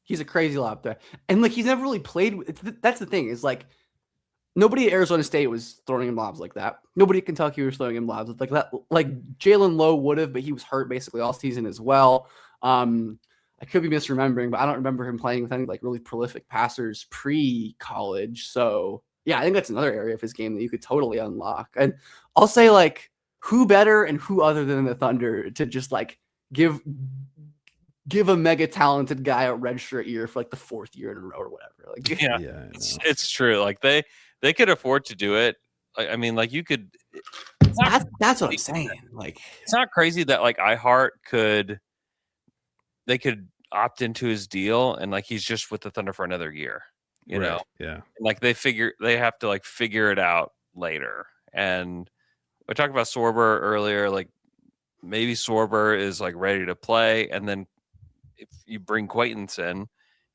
He's a crazy lob threat, and like he's never really played. That's the thing is like nobody at Arizona State was throwing him lobs like that. Nobody at Kentucky was throwing him lobs like that. Like Jalen Lowe would have, but he was hurt basically all season as well. I could be misremembering, but I don't remember him playing with any like really prolific passers pre-college. So yeah, I think that's another area of his game that you could totally unlock. And I'll say like who better and who other than the Thunder to just like give a mega talented guy a redshirt year for like the 4th year in a row or whatever. Like it's true. Like they could afford to do it. I mean, like you could. That's what I'm saying. Like it's not crazy that like iHeart they could opt into his deal and like he's just with the Thunder for another year, you know? Yeah. And, like they have to like figure it out later. And we talked about Sorber earlier, like maybe Sorber is like ready to play. And then if you bring Quayton in,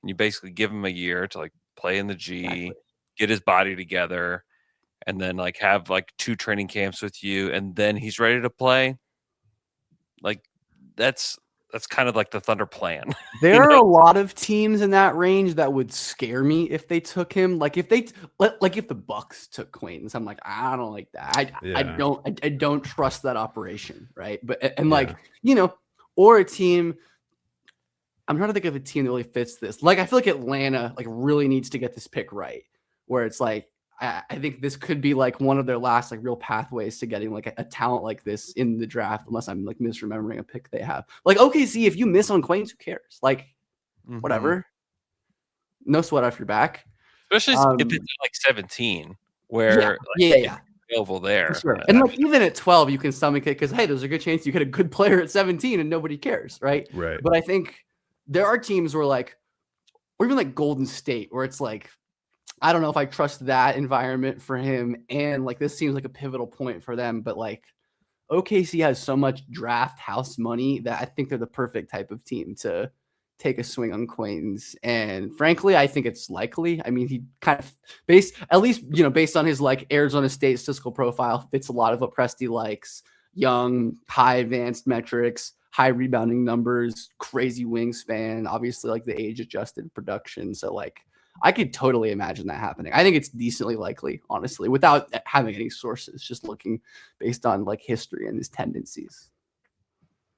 You basically give him a year to like play in the G, get his body together, and then like have like 2 training camps with you, and then he's ready to play. Like that's kind of like the Thunder plan. There are a lot of teams in that range that would scare me if they took him. Like if the Bucks took Quaintance, I'm like, I don't like that. I don't trust that operation, right? But like, you know, or a team. I'm trying to think of a team that really fits this. Like I feel like Atlanta like really needs to get this pick right, where it's like I think this could be like one of their last like real pathways to getting like a talent like this in the draft, unless I'm like misremembering a pick they have. Like OKC, if you miss on Quaintance, who cares? Like whatever, no sweat off your back. Especially if it's like 17, where available there. Sure. And like even at 12, you can stomach it because hey, there's a good chance you get a good player at 17 and nobody cares, right? Right. But I think there are teams where like, or even like Golden State, where it's like, I don't know if I trust that environment for him. And like, this seems like a pivotal point for them. But like, OKC has so much draft house money that I think they're the perfect type of team to take a swing on Quaintance. And frankly, I think it's likely. I mean, he kind of based on his like Arizona State statistical profile, fits a lot of what Presti likes. Young, high advanced metrics, high rebounding numbers, crazy wingspan, obviously like the age adjusted production. So like, I could totally imagine that happening. I think it's decently likely, honestly, without having any sources, just looking based on like history and his tendencies.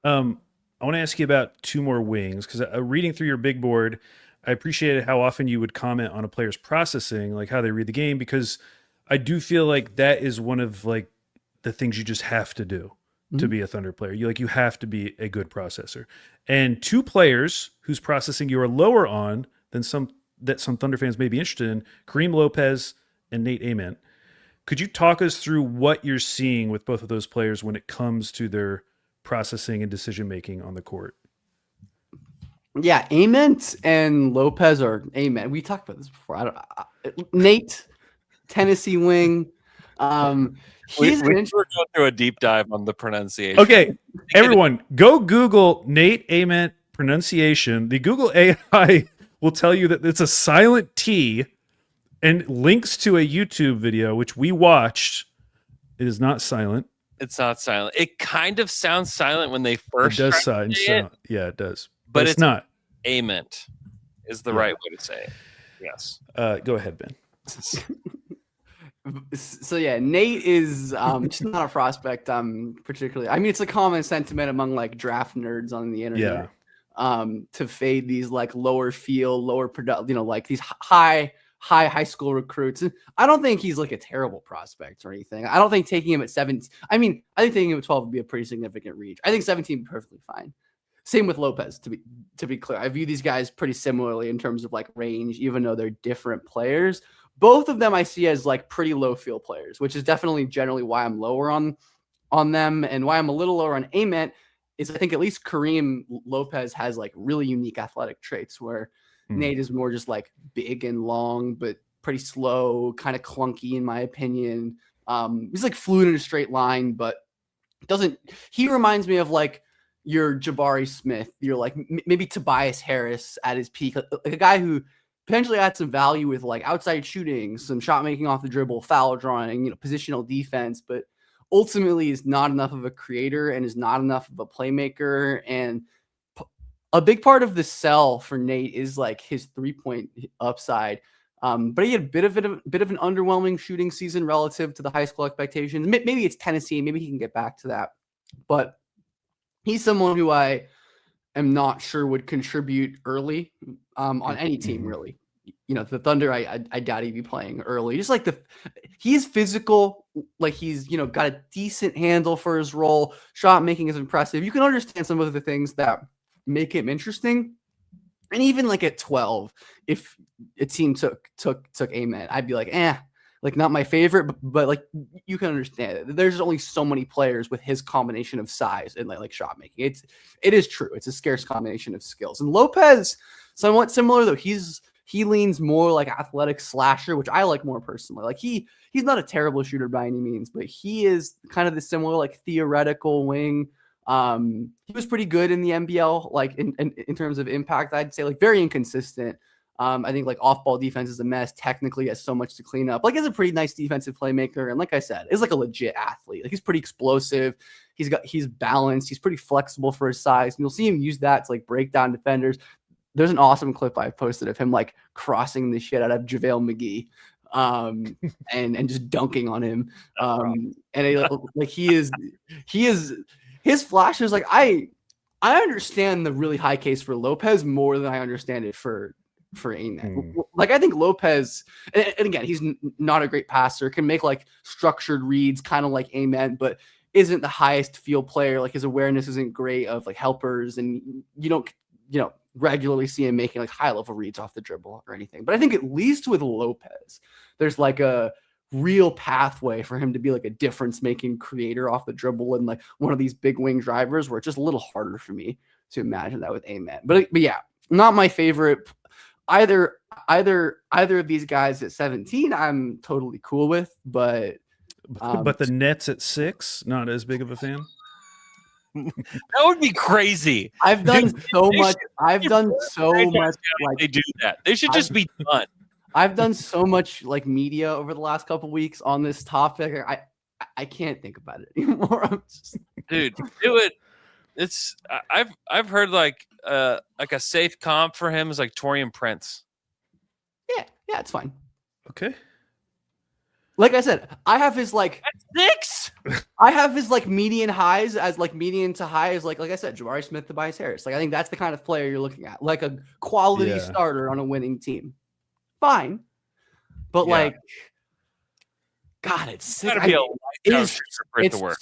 I want to ask you about 2 more wings, because reading through your big board, I appreciated how often you would comment on a player's processing, like how they read the game, because I do feel like that is one of like the things you just have to do to be a Thunder player. You have to be a good processor. And 2 players whose processing you are lower on than some Thunder fans may be interested in, Kareem Lopez and Nate Ament. Could you talk us through what you're seeing with both of those players when it comes to their processing and decision-making on the court? Yeah, Ament and Lopez are Ament. We talked about this before. Nate, Tennessee wing. We're going through a deep dive on the pronunciation. Okay, everyone, go Google Nate Ament pronunciation. The Google AI will tell you that it's a silent T and links to a YouTube video, which we watched. It is not silent. It's not silent. It kind of sounds silent when they first It does sound. Yeah, it does. But it's not. Ament is the right way to say it. Yes. Go ahead, Ben. So yeah, Nate is just not a prospect. Particularly, I mean, it's a common sentiment among like draft nerds on the internet. To fade these like lower field, lower product, like these high school recruits. And I don't think he's like a terrible prospect or anything. I don't think taking him at 17. I mean, I think taking him at 12 would be a pretty significant reach. I think 17 would be perfectly fine. Same with Lopez, to be clear. I view these guys pretty similarly in terms of like range, even though they're different players. Both of them I see as like pretty low field players, which is definitely generally why I'm lower on them, and why I'm a little lower on Ament is I think at least Kareem Lopez has like really unique athletic traits where Nate is more just like big and long, but pretty slow, kind of clunky in my opinion. He's like fluid in a straight line, but he reminds me of like your Jabari Smith, you're like maybe Tobias Harris at his peak, like a guy who potentially had some value with like outside shooting, some shot making off the dribble, foul drawing, positional defense, but ultimately is not enough of a creator and is not enough of a playmaker. And a big part of the sell for Nate is like his 3-point upside. But he had a bit of an underwhelming shooting season relative to the high school expectations. Maybe it's Tennessee. Maybe he can get back to that. But he's someone who I am not sure would contribute early on any team, really. The Thunder, I doubt he'd be playing early. Just like he's physical, like he's, got a decent handle for his role. Shot making is impressive. You can understand some of the things that make him interesting. And even like at 12, if a team took Ament, I'd be like, like not my favorite, but like you can understand it. There's only so many players with his combination of size and like shot making. It is true. It's a scarce combination of skills. And Lopez, somewhat similar though. He leans more like athletic slasher, which I like more personally. Like he's not a terrible shooter by any means, but he is kind of the similar like theoretical wing. He was pretty good in the NBL, like in terms of impact. I'd say like very inconsistent. I think like off-ball defense is a mess. Technically, has so much to clean up. Like, he's a pretty nice defensive playmaker, and like I said, is like a legit athlete. Like, he's pretty explosive. He's balanced. He's pretty flexible for his size. And you'll see him use that to like break down defenders. There's an awesome clip I posted of him like crossing the shit out of JaVale McGee, and just dunking on him. And he is his flashes. Like, I understand the really high case for Lopez more than I understand it for Amen. Like, I think Lopez, and again, he's not a great passer, can make like structured reads, kind of like Amen, but isn't the highest field player. Like, his awareness isn't great of like helpers, and you don't regularly see him making like high level reads off the dribble or anything. But I think at least with Lopez, there's like a real pathway for him to be like a difference making creator off the dribble and like one of these big wing drivers, where it's just a little harder for me to imagine that with Amen. But yeah, not my favorite. Either of these guys at 17, I'm totally cool with, but the Nets at 6, not as big of a fan. That would be crazy. I've done so much. I've done so much. Like, they do that. They should just be done. I've done so much like media over the last couple weeks on this topic. I can't think about it anymore. Dude, do it. It's I've heard like a safe comp for him is like Taurean Prince. Yeah, it's fine. Okay. Like I said, I have his like That's 6. I have his like median highs as like median to high as like I said, Jabari Smith, Tobias Harris. Like, I think that's the kind of player you're looking at, like a quality starter on a winning team. Fine, but like, God, it's sick. It's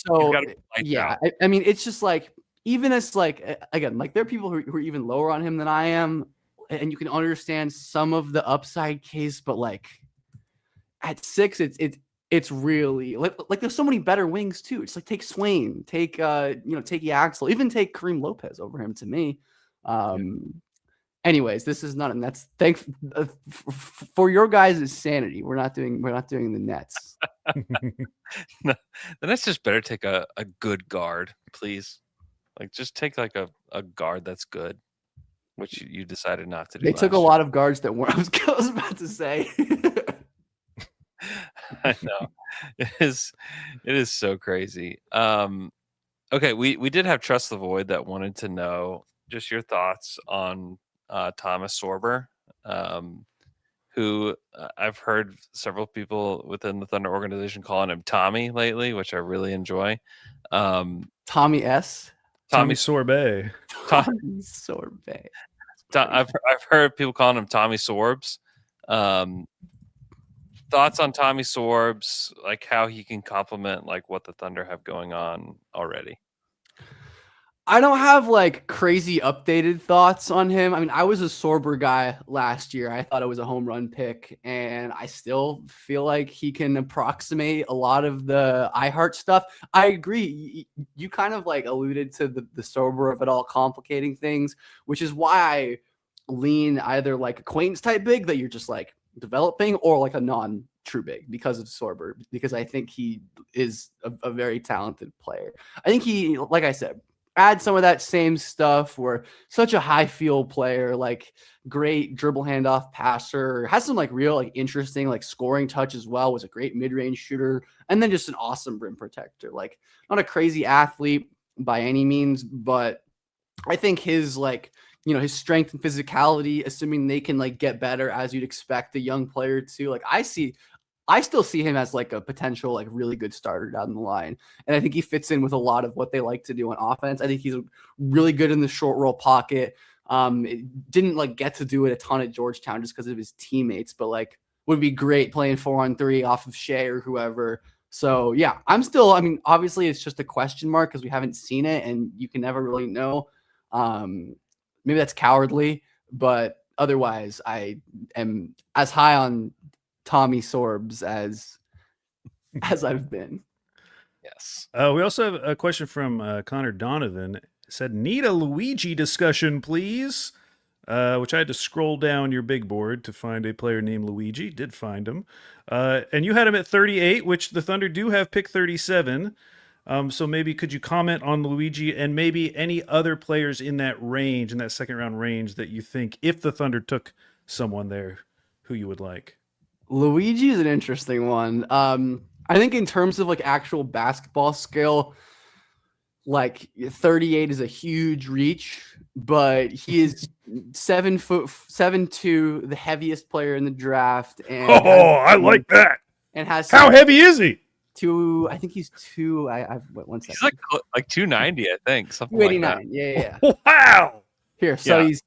so yeah. I mean, it's just like, even as like, again, like there are people who are even lower on him than I am, and you can understand some of the upside case, but like at 6, it's really like there's so many better wings too. It's like, take Swain, take take Yaxel, even take Kareem Lopez over him to me. Anyways, this is not a Nets. Thanks for your guys' sanity. We're not doing the Nets. No, the Nets just better take a good guard, please. Like, just take like a guard that's good, which you decided not to do. They took a lot of guards that weren't. I was about to say. I know. It is so crazy. Okay, we did have Trust the Void that wanted to know just your thoughts on Thomas Sorber, who I've heard several people within the Thunder organization calling him Tommy lately, which I really enjoy. Tommy S. Tommy Sorbet. Tommy Sorbet. I've heard people calling him Tommy Sorbs. Thoughts on Tommy Sorbs, like how he can complement like what the Thunder have going on already? I don't have like crazy updated thoughts on him. I mean, I was a Sorber guy last year. I thought it was a home run pick, and I still feel like he can approximate a lot of the iHeart stuff. I agree. You kind of like alluded to the Sorber of it all complicating things, which is why I lean either like acquaintance type big that you're just like developing, or like a non-true big because of Sorber, because I think he is a very talented player. I think he, like I said, add some of that same stuff, where such a high field player, like great dribble handoff passer, has some like real like interesting like scoring touch as well, was a great mid-range shooter, and then just an awesome rim protector. Like, not a crazy athlete by any means, but I think his like, his strength and physicality, assuming they can like get better as you'd expect a young player to, like, I still see him as like a potential, like really good starter down the line. And I think he fits in with a lot of what they like to do on offense. I think he's really good in the short roll pocket. It didn't like get to do it a ton at Georgetown just because of his teammates, but like would be great playing 4-on-3 off of Shea or whoever. So yeah, obviously it's just a question mark because we haven't seen it and you can never really know. Maybe that's cowardly, but otherwise I am as high on Tommy Sorbs as I've been. Yes. We also have a question from Connor Donovan. It said, need a Luigi discussion, please. Which I had to scroll down your big board to find a player named Luigi. Did find him. And you had him at 38, which the Thunder do have pick 37. So maybe could you comment on Luigi and maybe any other players in that range, in that second round range, that you think if the Thunder took someone there who you would like? Luigi is an interesting one. I think in terms of like actual basketball skill, like 38 is a huge reach, but he is 7'2", the heaviest player in the draft. And I like that. And has How heavy is he? I think he's two. I've one second. He's like 290, I think, something like that. 289. Yeah. Wow. Here, so Yeah. he's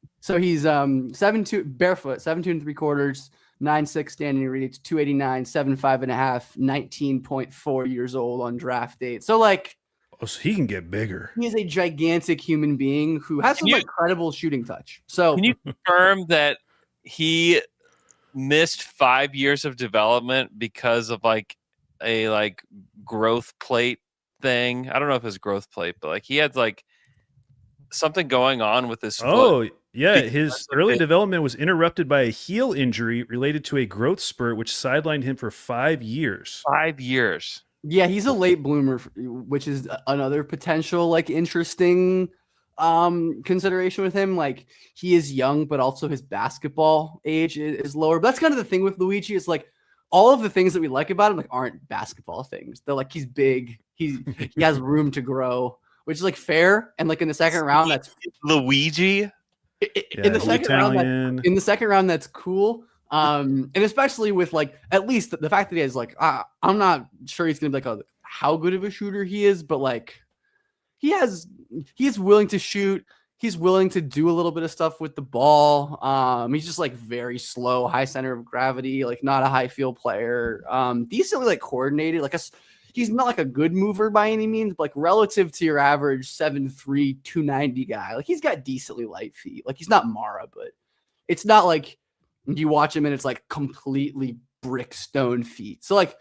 7'2", barefoot, 17 3/4, 9'6" standing reach, 289, 7'5.5", 19.4 years old on draft date. So like, Oh, so he can get bigger. he is a gigantic human being who has some incredible shooting touch. So Can you confirm that he missed 5 years of development because of like a growth plate thing? I don't know if it's growth plate, but like he had like something going on with his foot. Oh, yeah. Because His of early it. development was interrupted by a heel injury related to a growth spurt, which sidelined him for 5 years. 5 years. yeah, he's a late bloomer, which is another potential like interesting consideration with him. Like he is young, but also his basketball age is lower. But that's kind of the thing with Luigi. Is like all of the things that we like about him like aren't basketball things. They're like he's big, he has room to grow, which is like fair. And like in the second round, that's Luigi. in the second round. Italian. In the second round, that's cool. And especially with like at least the fact that he is like I'm not sure he's gonna be like how good of a shooter he is, but like he is willing to shoot. He's willing to do a little bit of stuff with the ball. He's just like very slow, high center of gravity, like not a high field player. Decently like coordinated. Like he's not like a good mover by any means, but like relative to your average 7'3", 290 guy, like he's got decently light feet. Like he's not Mara, but it's not like you watch him and it's like completely brick stone feet. So like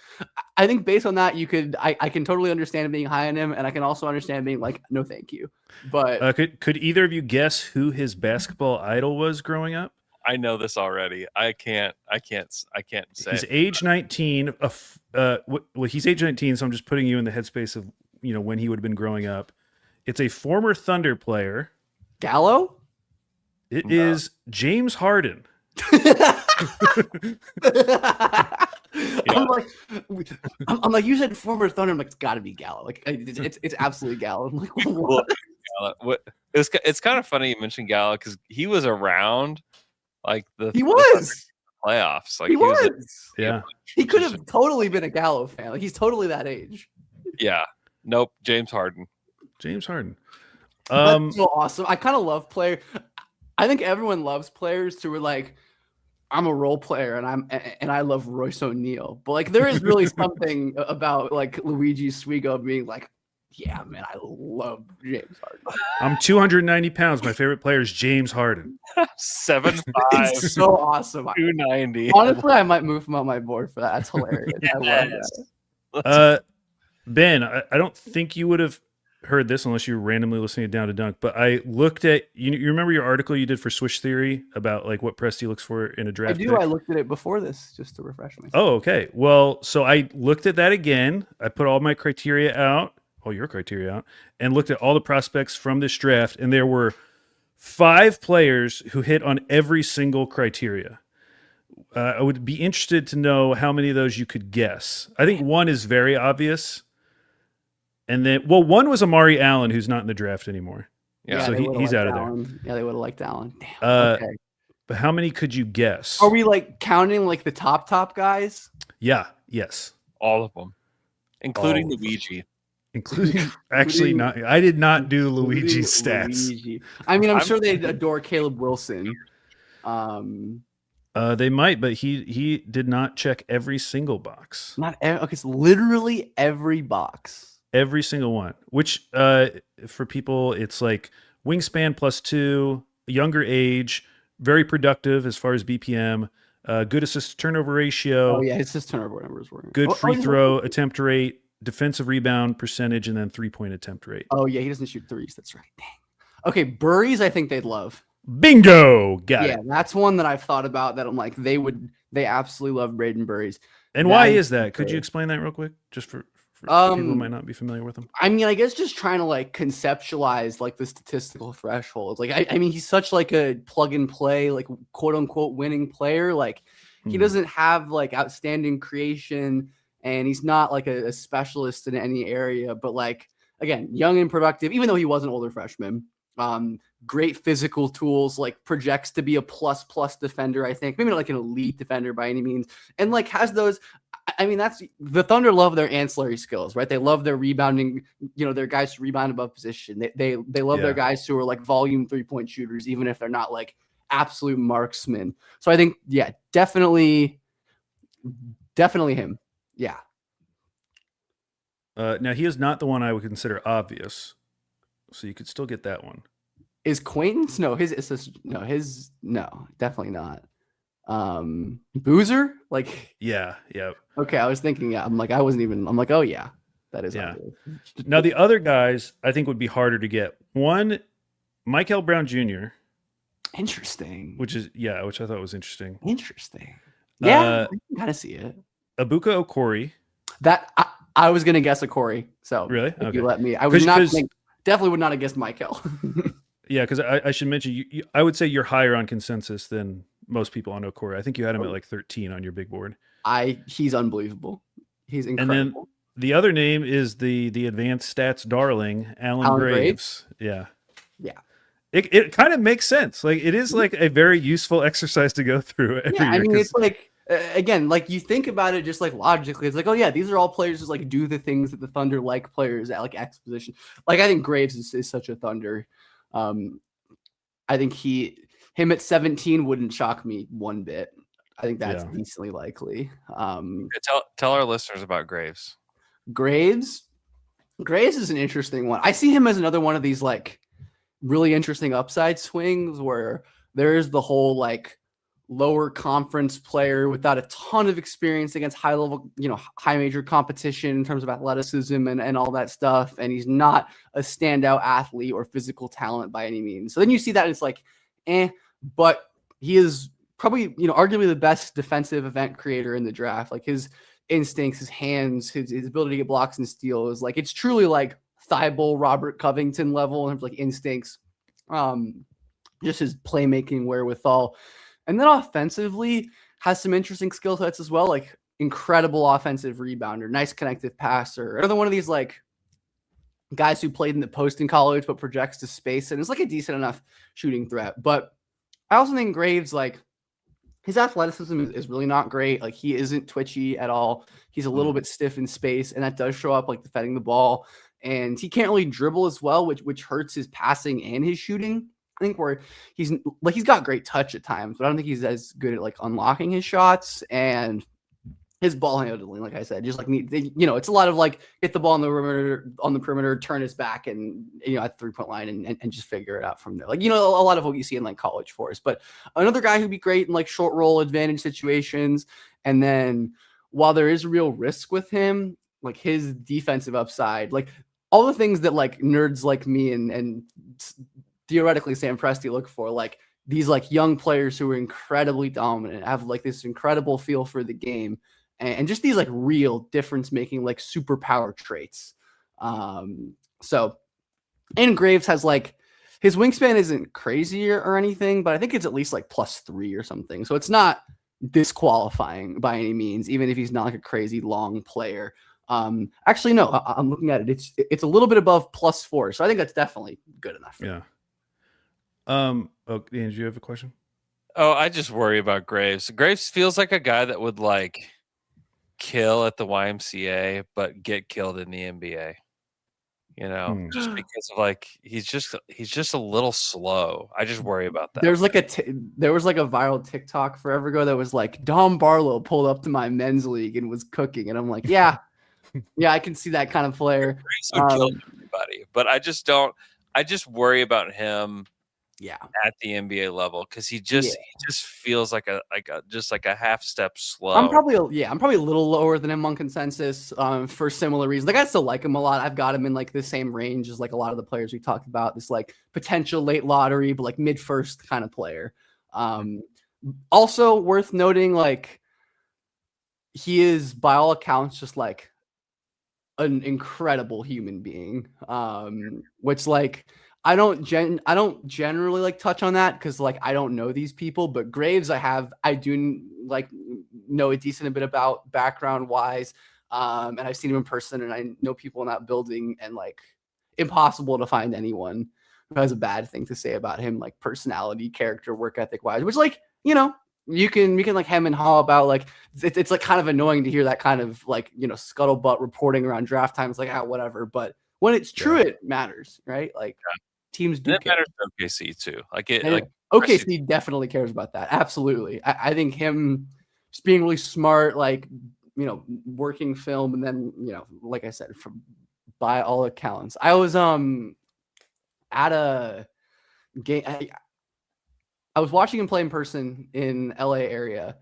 I think based on that, I can totally understand being high on him, and I can also understand being like no thank you. But Could either of you guess who his basketball idol was growing up? I know this already. I can't say. He's age 19. He's age 19, so I'm just putting you in the headspace of when he would have been growing up. It's a former Thunder player. Gallo? It is James Harden. I'm like, you said former Thunder. I'm like, it's got to be Gallo. Like, it's absolutely Gallo. I'm like, what? It's kind of funny you mentioned Gallo because he was around like the playoffs. Like he was. Yeah. He could have totally been a Gallo fan. Like he's totally that age. Yeah. Nope. James Harden. James Harden. That's so awesome. I kind of love player. I think everyone loves players who are like, I'm a role player and I love Royce O'Neal. But like there is really something about like Luigi Swigo being like, yeah, man, I love James Harden. I'm 290 pounds. My favorite player is James Harden. 7'5", It's so awesome. 290. Honestly, I might move him on my board for that. That's hilarious. I love that. Ben, I don't think you would have heard this unless you were randomly listening to Down to Dunk, but I looked at you remember your article you did for Swish Theory about like what Presti looks for in a draft pick? I looked at it before this just to refresh myself. Oh, okay. Well, so I looked at that again. I put all my criteria out, all your criteria out, and looked at all the prospects from this draft, and there were 5 players who hit on every single criteria. I would be interested to know how many of those you could guess. I think one is very obvious. And then, one was Amari Allen, who's not in the draft anymore. Yeah, so he's out of there. Yeah, they would have liked Allen. Damn. Okay. But how many could you guess? Are we like counting like the top guys? Yeah. Yes. All of them, including Luigi. Including actually not. I did not do Luigi's stats. Luigi. I mean, I'm sure they adore Caleb Wilson. They might, but he did not check every single box. Okay, it's literally every box. Every single one. Which for people, it's like wingspan +2, younger age, very productive as far as BPM, good assist turnover ratio. Oh yeah, his assist turnover numbers were good free throw attempt rate, defensive rebound percentage, and then 3-point attempt rate. Oh yeah, he doesn't shoot threes. That's right. Dang. Okay, Burries, I think they'd love. Bingo! Got it. Yeah, that's one that I've thought about that I'm like, they absolutely love Braden Burries. And why is that? Could you explain that real quick? Just for For people who Um, might not be familiar with him. I mean, I guess just trying to like conceptualize like the statistical thresholds. Like, I mean, he's such like a plug and play, like quote unquote winning player. Like, he doesn't have like outstanding creation, and he's not like a specialist in any area. But like, again, young and productive, even though he was an older freshman. Great physical tools, like projects to be a plus defender. I think maybe not like an elite defender by any means, and like has those. I mean, that's the Thunder love their ancillary skills, right? They love their rebounding, their guys who rebound above position. They love their guys who are like volume 3-point shooters, even if they're not like absolute marksmen. So I think, yeah, definitely him. Yeah. Now he is not the one I would consider obvious, so you could still get that one. Is Quaintance? No, no, definitely not. Boozer? Like, yeah. Okay, I was thinking, I'm like, oh yeah, that is obvious. Now the other guys I think would be harder to get. One, Michael Brown Jr. Interesting. Which I thought was interesting. Interesting. Yeah, I can kind of see it. Abuka Okori. That I was gonna guess a Corey. So really, if you let me, I would not definitely would not have guessed Michael. Yeah, because I should mention I would say you're higher on consensus than most people on Okori. I think you had him at like 13 on your big board. He's unbelievable. He's incredible. And then the other name is the advanced stats darling, Alan Graves. Yeah. It kind of makes sense. Like it is like a very useful exercise to go through every year. I mean, it's like again, like you think about it just like logically, it's like, oh yeah, these are all players who like do the things that the Thunder like players at like X position. Like I think Graves is such a Thunder. I think him at 17 wouldn't shock me one bit. I think that's decently likely. Tell our listeners about Graves. Graves is an interesting one. I see him as another one of these like really interesting upside swings where there's the whole like lower conference player without a ton of experience against high level, high major competition in terms of athleticism and all that stuff. And he's not a standout athlete or physical talent by any means. So then you see that it's like, but he is probably, arguably the best defensive event creator in the draft. Like his instincts, his hands, his ability to get blocks and steals, like it's truly like Thibault, Robert Covington level in terms of like instincts, just his playmaking wherewithal. And then offensively has some interesting skill sets as well, like incredible offensive rebounder, nice connective passer. Another one of these like guys who played in the post in college but projects to space and is like a decent enough shooting threat. But I also think Graves, like his athleticism is really not great. Like he isn't twitchy at all. He's a little bit stiff in space, and that does show up like defending the ball. And he can't really dribble as well, which hurts his passing and his shooting. I think where he's got great touch at times, but I don't think he's as good at like unlocking his shots and his ball handling. Like I said, just like it's a lot of like get the ball on the perimeter, turn his back, and at the 3-point line and just figure it out from there. Like a lot of what you see in like college force. But another guy who'd be great in like short roll advantage situations. And then while there is real risk with him, like his defensive upside, like all the things that like nerds like me and theoretically Sam Presti look for, like these like young players who are incredibly dominant, have like this incredible feel for the game, and just these like real difference making like superpower traits. So, and Graves has like his wingspan isn't crazy or anything, but I think it's at least like +3 or something. So it's not disqualifying by any means, even if he's not like a crazy long player. Actually, no, I'm looking at it. It's a little bit above +4. So I think that's definitely good enough. Yeah. Andrew, you have a question? Oh, I just worry about Graves. Graves feels like a guy that would like kill at the YMCA, but get killed in the NBA. Just because of like he's just a little slow. I just worry about that. There was like a viral TikTok forever ago that was like Dom Barlow pulled up to my men's league and was cooking, and I'm like, yeah, I can see that kind of player. Graves would kill everybody, but I just worry about him. Yeah, at the NBA level, because he just feels like a half step slow. I'm probably a little lower than him on consensus for similar reasons. Like I still like him a lot. I've got him in like the same range as like a lot of the players we talked about. This like potential late lottery, but like mid first kind of player. Also worth noting, like he is by all accounts just like an incredible human being. Which like I don't generally like touch on that because like I don't know these people, but Graves I do like know a decent bit about background wise. And I've seen him in person and I know people in that building, and like impossible to find anyone who has a bad thing to say about him, like personality, character, work ethic wise, which like, you know, we can like hem and haw about, like it's like kind of annoying to hear that kind of like, you know, scuttlebutt reporting around draft time. It's like, whatever. But when it's true, it matters, right? Like teams do. And it matters to OKC too. Like it, and like OKC definitely cares about that. Absolutely. I think him just being really smart, like, you know, working film, and then, you know, like I said, from by all accounts, I was at a game. I was watching him play in person in LA area,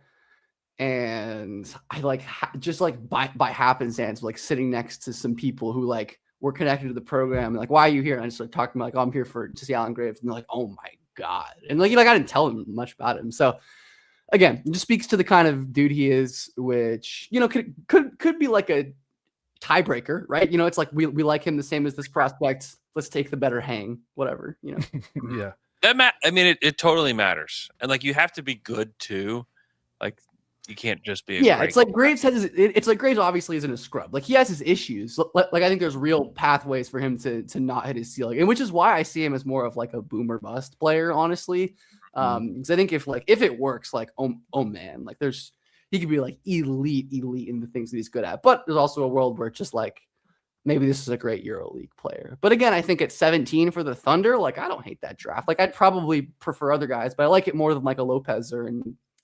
and I like just like by happenstance, like sitting next to some people who like were connected to the program. And like, why are you here? And I just started talking about like, oh, I'm here to see Alan Graves, and they're like, oh my god, and like, you know, like I didn't tell them much about him. So again, it just speaks to the kind of dude he is, which, you know, could be like a tiebreaker, right? You know, it's like we like him the same as this prospect. Let's take the better hang, whatever, you know. Yeah. I mean, it totally matters, and like you have to be good too. Like you can't just be. It's like Graves has. It's like Graves obviously isn't a scrub. Like he has his issues. Like I think there's real pathways for him to not hit his ceiling, and which is why I see him as more of like a boomer bust player, honestly. Because I think if it works, like oh man, like he could be like elite in the things that he's good at. But there's also a world where it's just like, maybe this is a great EuroLeague player. But again, I think at 17 for the Thunder, like I don't hate that draft. Like I'd probably prefer other guys, but I like it more than like a Lopez or a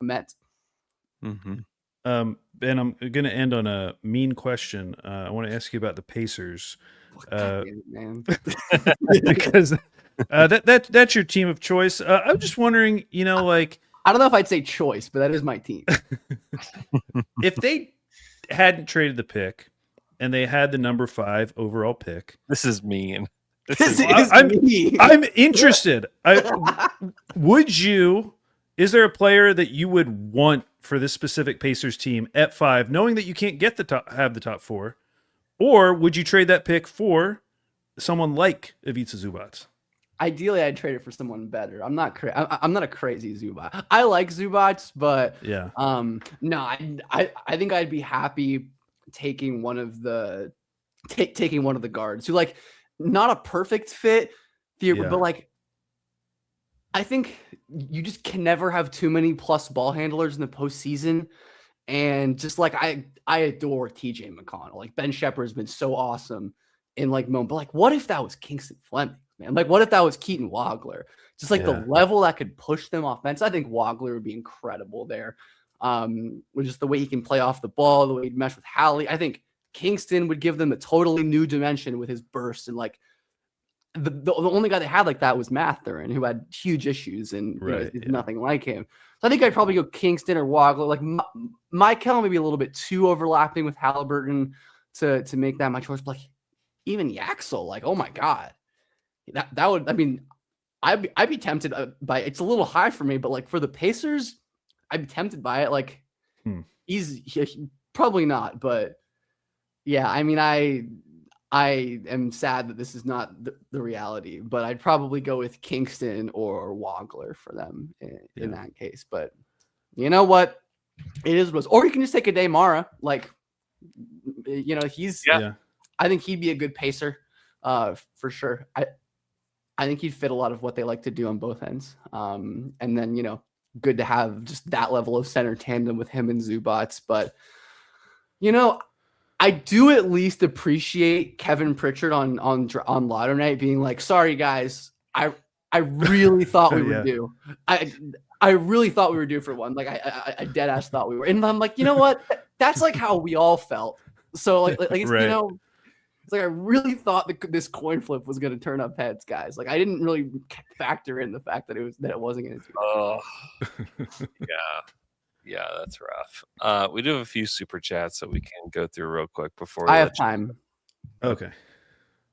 Met. Mm-hmm. Ben, I'm going to end on a mean question. I want to ask you about the Pacers, Man. because that's your team of choice. I'm just wondering, you know, like I don't know if I'd say choice, but that is my team. if they hadn't traded the pick and they had the number 5 overall pick. This is mean. I'm interested. Is there a player that you would want for this specific Pacers team at 5, knowing that you can't get the top 4, or would you trade that pick for someone like Ivica Zubac? Ideally, I'd trade it for someone better. I'm not a crazy Zubac. I like Zubac, but yeah, no, I think I'd be happy taking one of the guards who, like, not a perfect fit, but like, I think you just can never have too many plus ball handlers in the postseason. And just like I adore TJ McConnell. Like Ben Shepherd's been so awesome in like moment. But like, what if that was Kingston Fleming, man? Like, what if that was Keaton Wagler? Just like the level that could push them offense. I think Wagler would be incredible there. With just the way he can play off the ball, the way he'd mesh with Hallie. I think Kingston would give them a totally new dimension with his burst, and like the only guy they had like that was Mathurin, who had huge issues and nothing like him. So I think I'd probably go Kingston or Wagler. Like Michael maybe a little bit too overlapping with Halliburton to make that my choice. But like even Yaxel, like, oh my god, that would. I mean, I'd be tempted by it. It's a little high for me, but like for the Pacers, I'd be tempted by it. Like he's probably not, but yeah, I mean, I am sad that this is not the reality, but I'd probably go with Kingston or Wagler for them in that case. But you know what? It is what it is. Or you can just take a day Mara. Like, you know, I think he'd be a good pacer for sure. I think he'd fit a lot of what they like to do on both ends. And then, you know, good to have just that level of center tandem with him and Zubac. But, you know, I do at least appreciate Kevin Pritchard on Lotto Night being like, sorry guys, I really thought we were due. I really thought we were due for one. Like I dead ass thought we were. And I'm like, you know what? That's like how we all felt. So like it's, you know, it's like I really thought this coin flip was going to turn up heads, guys. Like I didn't really factor in the fact that it wasn't going to. Oh, yeah, that's rough. We do have a few super chats that we can go through real quick before I have time. Okay.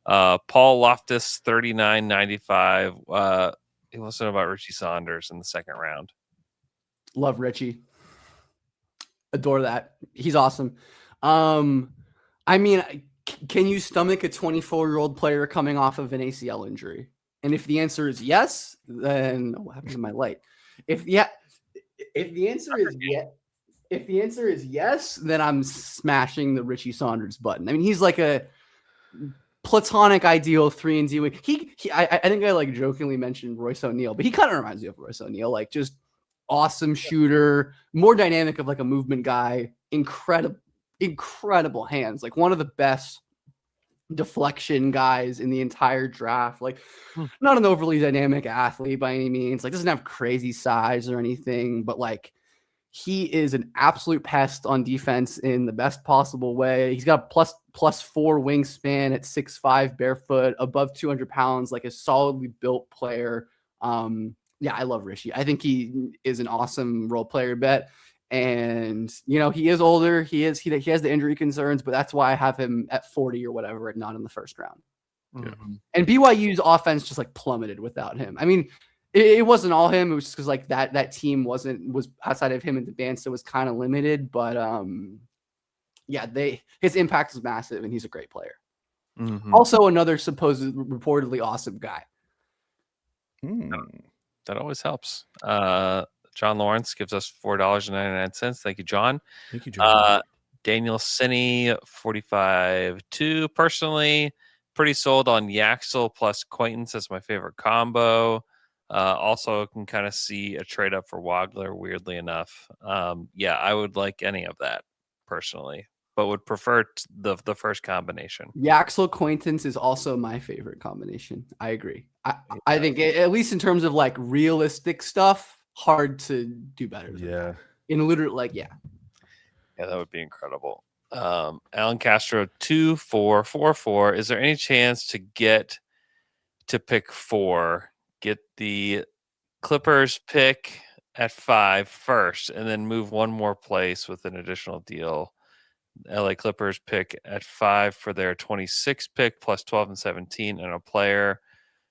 Paul Loftus 3995. He wants to know about Richie Saunders in the second round. Love Richie. Adore that. He's awesome. I mean, Can you stomach a 24-year-old player coming off of an ACL injury? And if the answer is yes, then what happens to my light? If the answer is yes, then I'm smashing the Richie Saunders button. I mean, he's like a platonic ideal 3-and-D wing. I think I like jokingly mentioned Royce O'Neal, but he kind of reminds me of Royce O'Neal, like just awesome shooter, more dynamic of like a movement guy, incredible hands, like one of the best deflection guys in the entire draft. Like not an overly dynamic athlete by any means, like doesn't have crazy size or anything, but like he is an absolute pest on defense in the best possible way. He's got plus 4 wingspan at 6'5", barefoot, above 200 pounds, like a solidly built player. Yeah, I love Richie. I think he is an awesome role player bet. And, you know, he is older. He has the injury concerns, but that's why I have him at 40 or whatever, and not in the first round. Mm-hmm. And BYU's offense just like plummeted without him. I mean, it wasn't all him. It was just because like that team was outside of him and the band, so it was kind of limited. But yeah, his impact is massive, and he's a great player. Mm-hmm. Also, another supposed reportedly awesome guy. That always helps. John Lawrence gives us $4.99. Thank you, John. Thank you, John. Daniel Sinney, 45.2. Personally, pretty sold on Yaxel plus Quaintance as my favorite combo. Also can kind of see a trade up for Wagler, weirdly enough. Yeah, I would like any of that personally, but would prefer the first combination. Yaxel Quaintance is also my favorite combination. I agree. I think at least in terms of like realistic stuff, hard to do better. Yeah. In literally, like, yeah, that would be incredible. Alan Castro 2444. Is there any chance to get to pick 4? Get the Clippers pick at 5 first, and then move one more place with an additional deal. LA Clippers pick at 5 for their 26 pick plus 12 and 17, and a player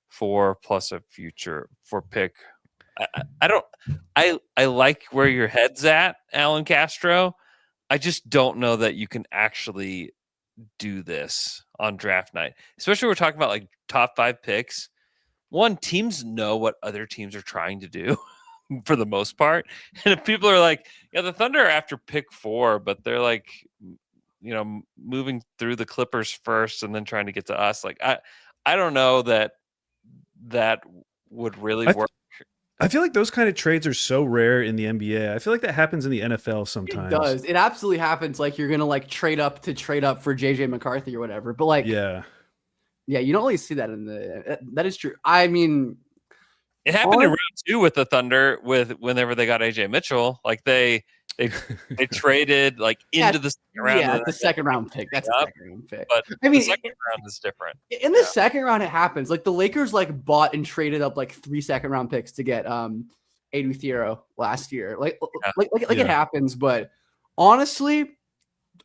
4 plus a future for pick. I like where your head's at, Alan Castro. I just don't know that you can actually do this on draft night, especially we're talking about like top 5 picks. One, teams know what other teams are trying to do for the most part. And if people are like, yeah, the Thunder are after pick 4, but they're like, you know, moving through the Clippers first and then trying to get to us. Like, I don't know that would really work. I feel like those kind of trades are so rare in the NBA. I feel like that happens in the NFL sometimes. It does. It absolutely happens. Like you're going to like trade up for JJ McCarthy or whatever. But like, yeah, you don't really see that that is true. I mean, it happened in round 2 with the Thunder whenever they got AJ Mitchell. Like they traded like into the second round. Yeah, the second round pick. That's the second round pick. But I mean, the second round is different. In the second round, it happens. Like the Lakers like bought and traded up like 3 second round picks to get Edu Thiero last year. It happens. But honestly,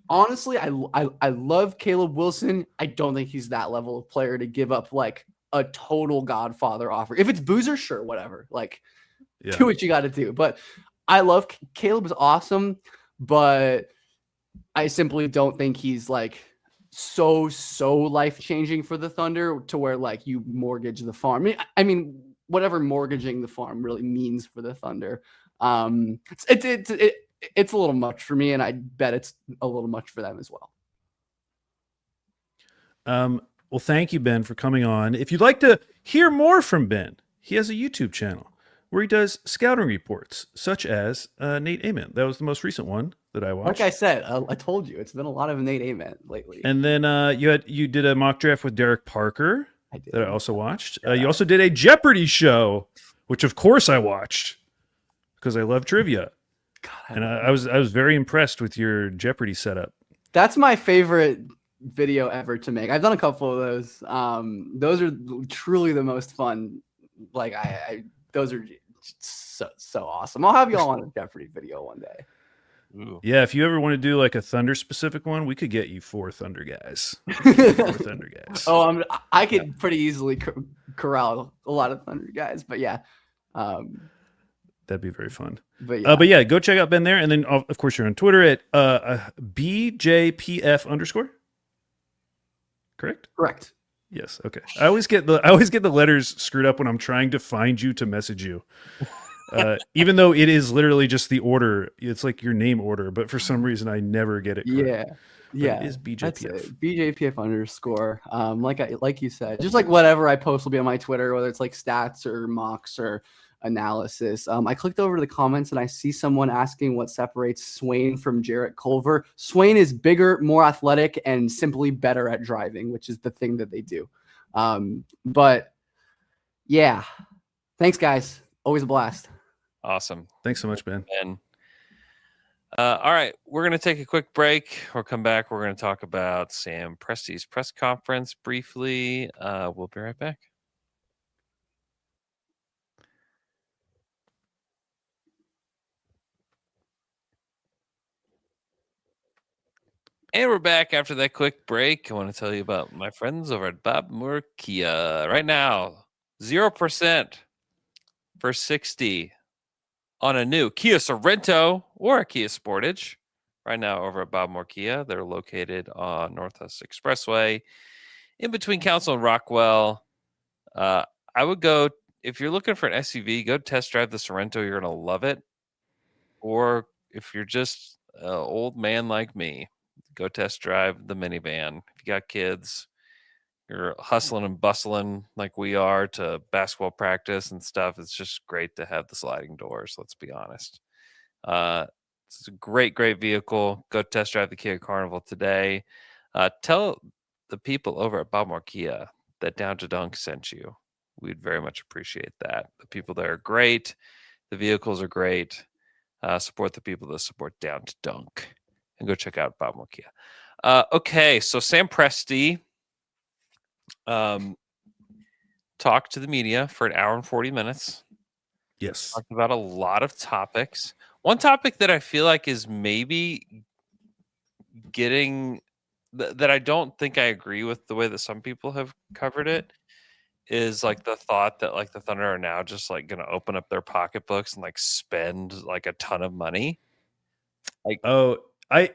I love Caleb Wilson. I don't think he's that level of player to give up like a total Godfather offer. If it's Boozer, sure, whatever. Like, do what you got to do. But I love Caleb is awesome, but I simply don't think he's like so life changing for the Thunder to where like you mortgage the farm. I mean, whatever mortgaging the farm really means for the Thunder. It's a little much for me, and I bet it's a little much for them as well. Well, thank you, Ben, for coming on. If you'd like to hear more from Ben, he has a YouTube channel where he does scouting reports, such as Nate Ament. That was the most recent one that I watched. Like I said, I told you, it's been a lot of Nate Ament lately. And then you did a mock draft with Derek Parker that I also watched. You also did a Jeopardy show, which of course I watched because I love trivia. God, I was very impressed with your Jeopardy setup. That's my favorite video ever to make. I've done a couple of those. Those are truly the most fun. Like those are so awesome. I'll have you all on a Jeopardy video one day. Ooh. Yeah, if you ever want to do like a Thunder specific one, we could get you 4 Thunder guys. 4 Thunder guys. Oh, I could pretty easily corral a lot of Thunder guys, but yeah. That'd be very fun. But yeah, go check out Ben there. And then, of course, you're on Twitter at BJPF_. correct? Correct. Yes. Okay. I always get the letters screwed up when I'm trying to find you to message you. Even though it is literally just the order, it's like your name order, but for some reason I never get it correct. Yeah. But Yeah. it is That's BJPF. it. BJPF underscore. Like you said, just like whatever I post will be on my Twitter, whether it's like stats or mocks or analysis. I clicked over to the comments and I see someone asking what separates Swain from Jarrett Culver. Swain is bigger, more athletic, and simply better at driving, which is the thing that they do. But yeah, thanks guys. Always a blast. Awesome. Thanks so much, Ben. And all right, we're going to take a quick break. We'll come back. We're going to talk about Sam Presti's press conference briefly. We'll be right back. And we're back after that quick break. I want to tell you about my friends over at Bob Moore Kia. Right now, 0% for 60 on a new Kia Sorento or a Kia Sportage. Right now over at Bob Moore Kia. They're located on Northwest Expressway in between Council and Rockwell. I would go, if you're looking for an SUV, go test drive the Sorento. You're going to love it. Or if you're just an old man like me, go test drive the minivan. If you got kids, you're hustling and bustling like we are to basketball practice and stuff. It's just great to have the sliding doors. Let's be honest. It's a great vehicle. Go test drive the Kia Carnival today. Tell the people over at Bob Moore Kia that Down to Dunk sent you. We'd very much appreciate that. The people there are great. The vehicles are great. Support the people that support Down to Dunk. And go check out Bob Moore Kia. Okay, so Sam Presti talked to the media for an hour and 40 minutes. Yes. Talked about a lot of topics. One topic that I feel like is maybe getting that I don't think I agree with the way that some people have covered it is like the thought that like the Thunder are now just like going to open up their pocketbooks and like spend like a ton of money. Like, oh, I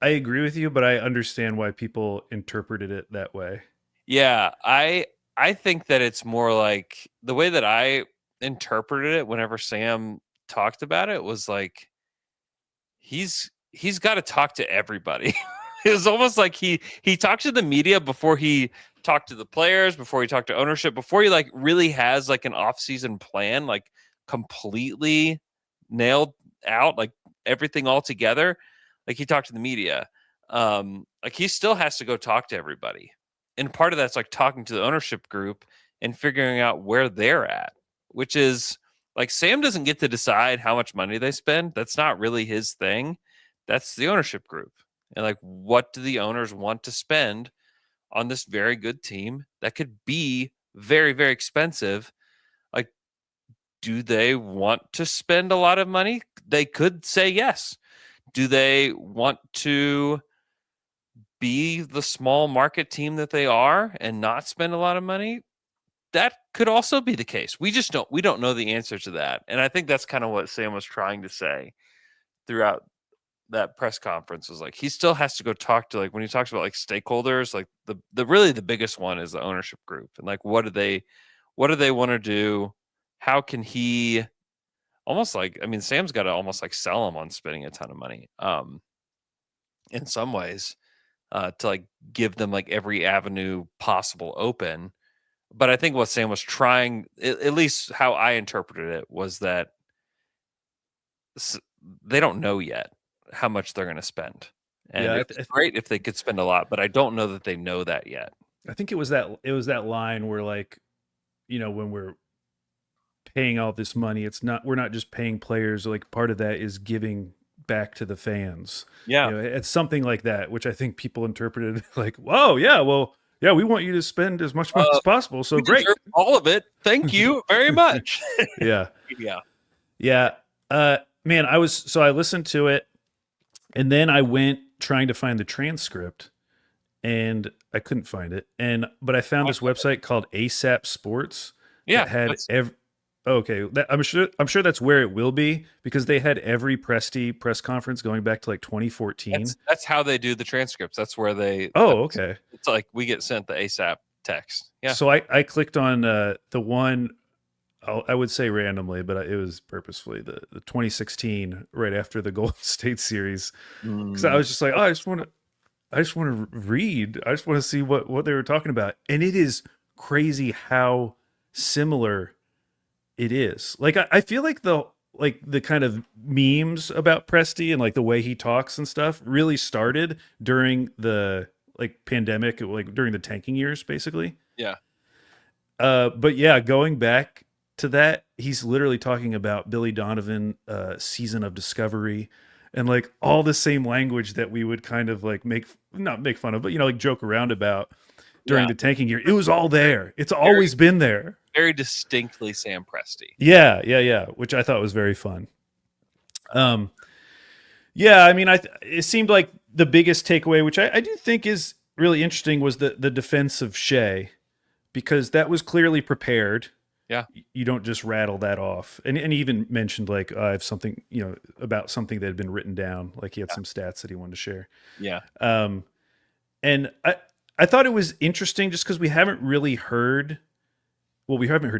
agree with you, but I understand why people interpreted it that way. Yeah, I think that it's more like the way that I interpreted it whenever Sam talked about it was like he's got to talk to everybody. It was almost like he talked to the media before he talked to the players, before he talked to ownership, before he like really has like an off-season plan, like completely nailed out, like everything all together. Like he talked to the media. Like he still has to go talk to everybody. And part of that's like talking to the ownership group and figuring out where they're at, which is like Sam doesn't get to decide how much money they spend. That's not really his thing. That's the ownership group. And like, what do the owners want to spend on this very good team that could be very, very expensive? Like, do they want to spend a lot of money? They could say yes. Do they want to be the small market team that they are and not spend a lot of money? That could also be the case. We don't know the answer to that. And I think that's kind of what Sam was trying to say throughout that press conference was like, he still has to go talk to, like, when he talks about like stakeholders, like the really the biggest one is the ownership group. And like, what do they want to do? How can he almost like, I mean, Sam's got to almost like sell him on spending a ton of money. In some ways, to like give them like every avenue possible open. But I think what Sam was trying, at least how I interpreted it, was that they don't know yet how much they're going to spend. And Yeah, it's great if they could spend a lot, but I don't know that they know that yet. I think it was that line where, like, you know, when we're paying all this money, we're not just paying players. Like, part of that is giving back to the fans. Yeah. You know, it's something like that, which I think people interpreted like, whoa, yeah, well, yeah, we want you to spend as much money as possible. So great. All of it. Thank you very much. Yeah. Yeah. Yeah. Man, I listened to it and then I went trying to find the transcript and I couldn't find it. But I found this website called ASAP Sports. Yeah. That had Okay, I'm sure that's where it will be because they had every Presti press conference going back to like 2014. That's how they do the transcripts. That's where they. Oh, okay. It's like we get sent the ASAP text. Yeah. So I clicked on the one. I would say randomly, but it was purposefully the 2016 right after the Golden State series because I was just like, oh, I just want to read. I just want to see what they were talking about, and it is crazy how similar it is. Like I feel like the kind of memes about Presti and like the way he talks and stuff really started during the like pandemic, like during the tanking years, basically. Yeah. But yeah, going back to that, he's literally talking about Billy Donovan, season of discovery, and like all the same language that we would kind of like not make fun of, but like joke around about during the tanking year. It was all there. It's always been there. Very distinctly Sam Presti. Yeah, which I thought was very fun. Yeah, I mean, it seemed like the biggest takeaway, which I do think is really interesting, was the defense of Shea, because that was clearly prepared. Yeah. You don't just rattle that off. And he even mentioned like, I have something, about something that had been written down. Like he had some stats that he wanted to share. Yeah. And I thought it was interesting just because we haven't heard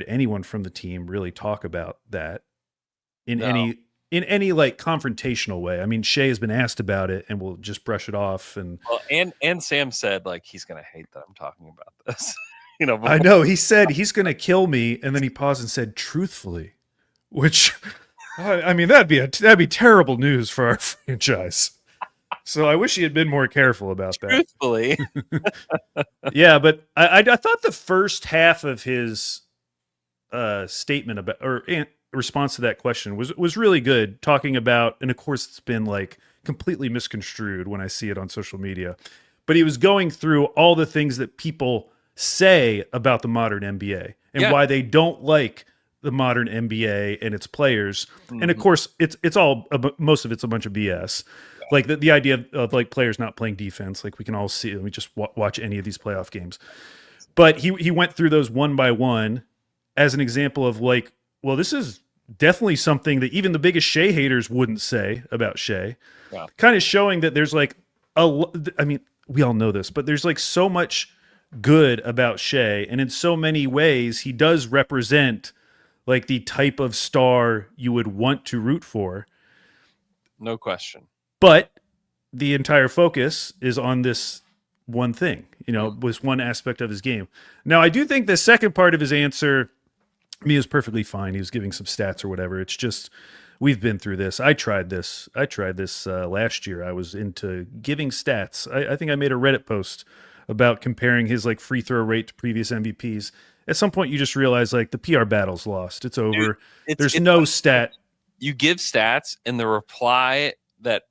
anyone from the team really talk about that in any like confrontational way. I mean, Shea has been asked about it and we'll just brush it off. And and Sam said like he's gonna hate that I'm talking about this. I know he said he's gonna kill me, and then he paused and said truthfully, which I mean that'd be terrible news for our franchise. So I wish he had been more careful about that. Truthfully. Yeah, but I thought the first half of his statement about or response to that question was really good, talking about, and of course it's been like completely misconstrued when I see it on social media, but he was going through all the things that people say about the modern NBA and why they don't like the modern NBA and its players. Mm-hmm. And of course it's all, most of it's a bunch of BS. Like the idea of like players not playing defense, like we can all see, we just watch any of these playoff games. But he went through those one by one as an example of like, well, this is definitely something that even the biggest Shea haters wouldn't say about Shea. Yeah. Kind of showing that there's like I mean, we all know this, but there's like so much good about Shea, and in so many ways he does represent like the type of star you would want to root for. No question. But the entire focus is on this one thing, was one aspect of his game. Now, I do think the second part of his answer, was perfectly fine. He was giving some stats or whatever. It's just, we've been through this. I tried this last year. I was into giving stats. I think I made a Reddit post about comparing his like free throw rate to previous MVPs. At some point, you just realize like the PR battle's lost. It's over. Dude, There's no stat. You give stats, and the reply that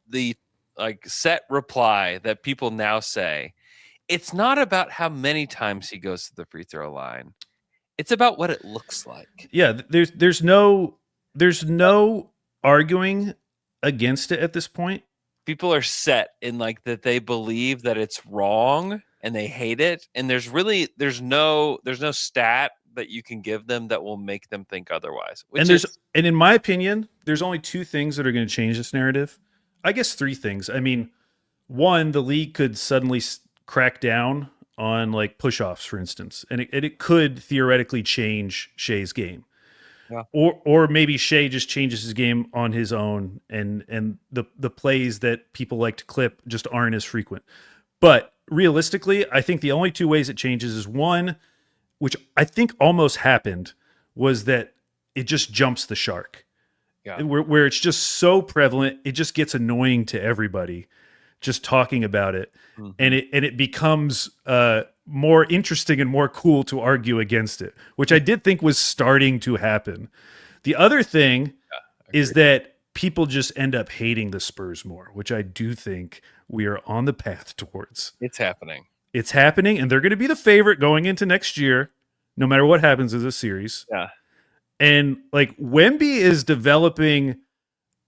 the like set reply that people now say, it's not about how many times he goes to the free throw line. It's about what it looks like. Yeah, there's no arguing against it at this point. People are set in like that they believe that it's wrong and they hate it, and there's no stat that you can give them that will make them think otherwise. And in my opinion, there's only two things that are going to change this narrative. I guess three things. I mean, one, the league could suddenly crack down on like push-offs, for instance, and it could theoretically change Shea's game. Yeah. Or maybe Shea just changes his game on his own, and the plays that people like to clip just aren't as frequent. But realistically, I think the only two ways it changes is one, which I think almost happened, was that it just jumps the shark. Yeah. Where it's just so prevalent, it just gets annoying to everybody just talking about it. Mm-hmm. And it becomes more interesting and more cool to argue against it, which I did think was starting to happen. The other thing is that people just end up hating the Spurs more, which I do think we are on the path towards. It's happening. It's happening, and they're going to be the favorite going into next year, no matter what happens in this series. Yeah. And like Wemby is developing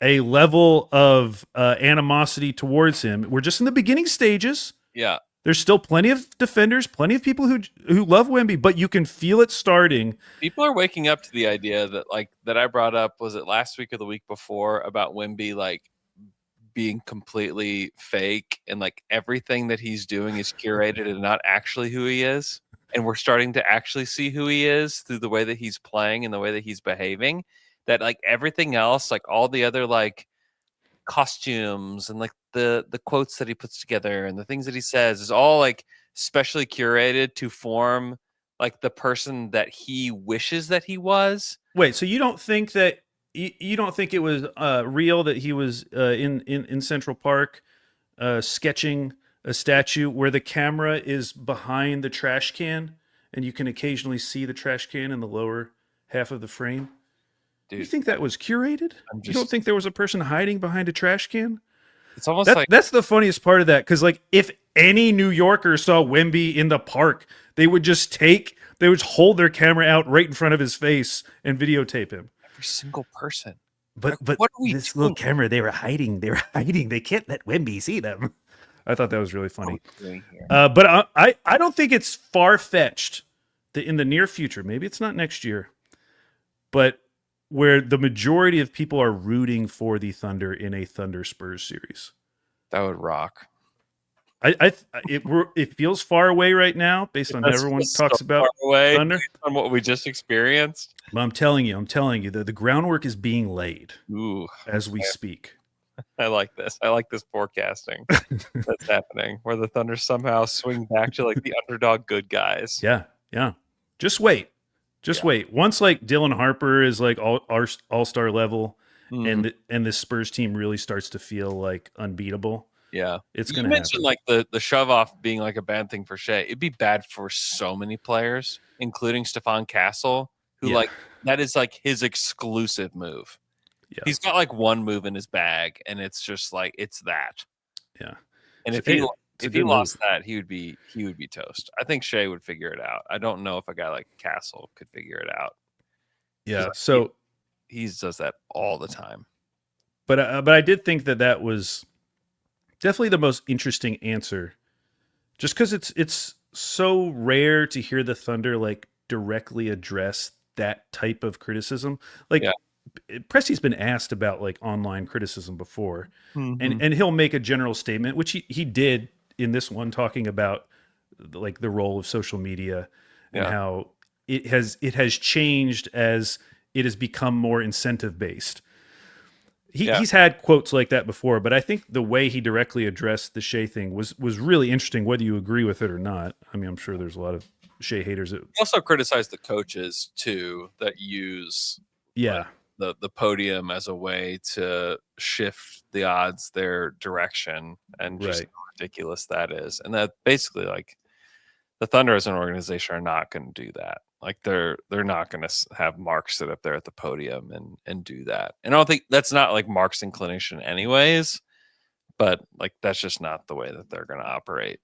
a level of animosity towards him. We're just in the beginning stages. Yeah. There's still plenty of defenders, plenty of people who love Wemby, but you can feel it starting. People are waking up to the idea that that I brought up, was it last week or the week before, about Wemby being completely fake and everything that he's doing is curated and not actually who he is. And we're starting to actually see who he is through the way that he's playing and the way that he's behaving. That everything else, all the other costumes and the quotes that he puts together and the things that he says is all specially curated to form the person that he wishes that he was. Wait, so you don't think that you don't think it was real that he was in Central Park sketching a statue where the camera is behind the trash can and you can occasionally see the trash can in the lower half of the frame? Dude, you think that was curated? You don't think there was a person hiding behind a trash can? It's almost that's the funniest part of that, because if any New Yorker saw Wemby in the park, they would hold their camera out right in front of his face and videotape him. Every single person. But what are we this doing? little camera, they were hiding. They can't let Wemby see them. I thought that was really funny. But I don't think it's far fetched that in the near future, maybe it's not next year, but where the majority of people are rooting for the Thunder in a Thunder Spurs series. That would rock. It feels far away right now, based on how everyone talks about Thunder. On what we just experienced. But I'm telling you, the groundwork is being laid as we speak. I like this. I like this forecasting that's happening, where the Thunder somehow swing back to the underdog good guys. Yeah. Just wait. Wait. Once Dylan Harper is all-star level, and the Spurs team really starts to feel unbeatable. Yeah, it's you gonna mentioned happen. the shove off being a bad thing for Shea. It'd be bad for so many players, including Stephon Castle, who that is his exclusive move. Yeah. He's got one move in his bag, and it's just it's that. Yeah, and if he lost that, he would be toast. I think Shea would figure it out. I don't know if a guy like Castle could figure it out. Yeah, so he does that all the time. But I did think that was definitely the most interesting answer, just because it's so rare to hear the Thunder directly address that type of criticism. Presti's been asked about online criticism before, and he'll make a general statement, which he did in this one, talking about the role of social media and how it has changed as it has become more incentive based. He's had quotes like that before, but I think the way he directly addressed the Shea thing was really interesting, whether you agree with it or not. I mean, I'm sure there's a lot of Shea haters. He also criticized the coaches too that use the podium as a way to shift the odds their direction, and just how ridiculous that is. And that basically the Thunder as an organization are not going to do that. They're not going to have Mark sit up there at the podium and do that. And I don't think that's not Mark's inclination anyways, but that's just not the way that they're going to operate.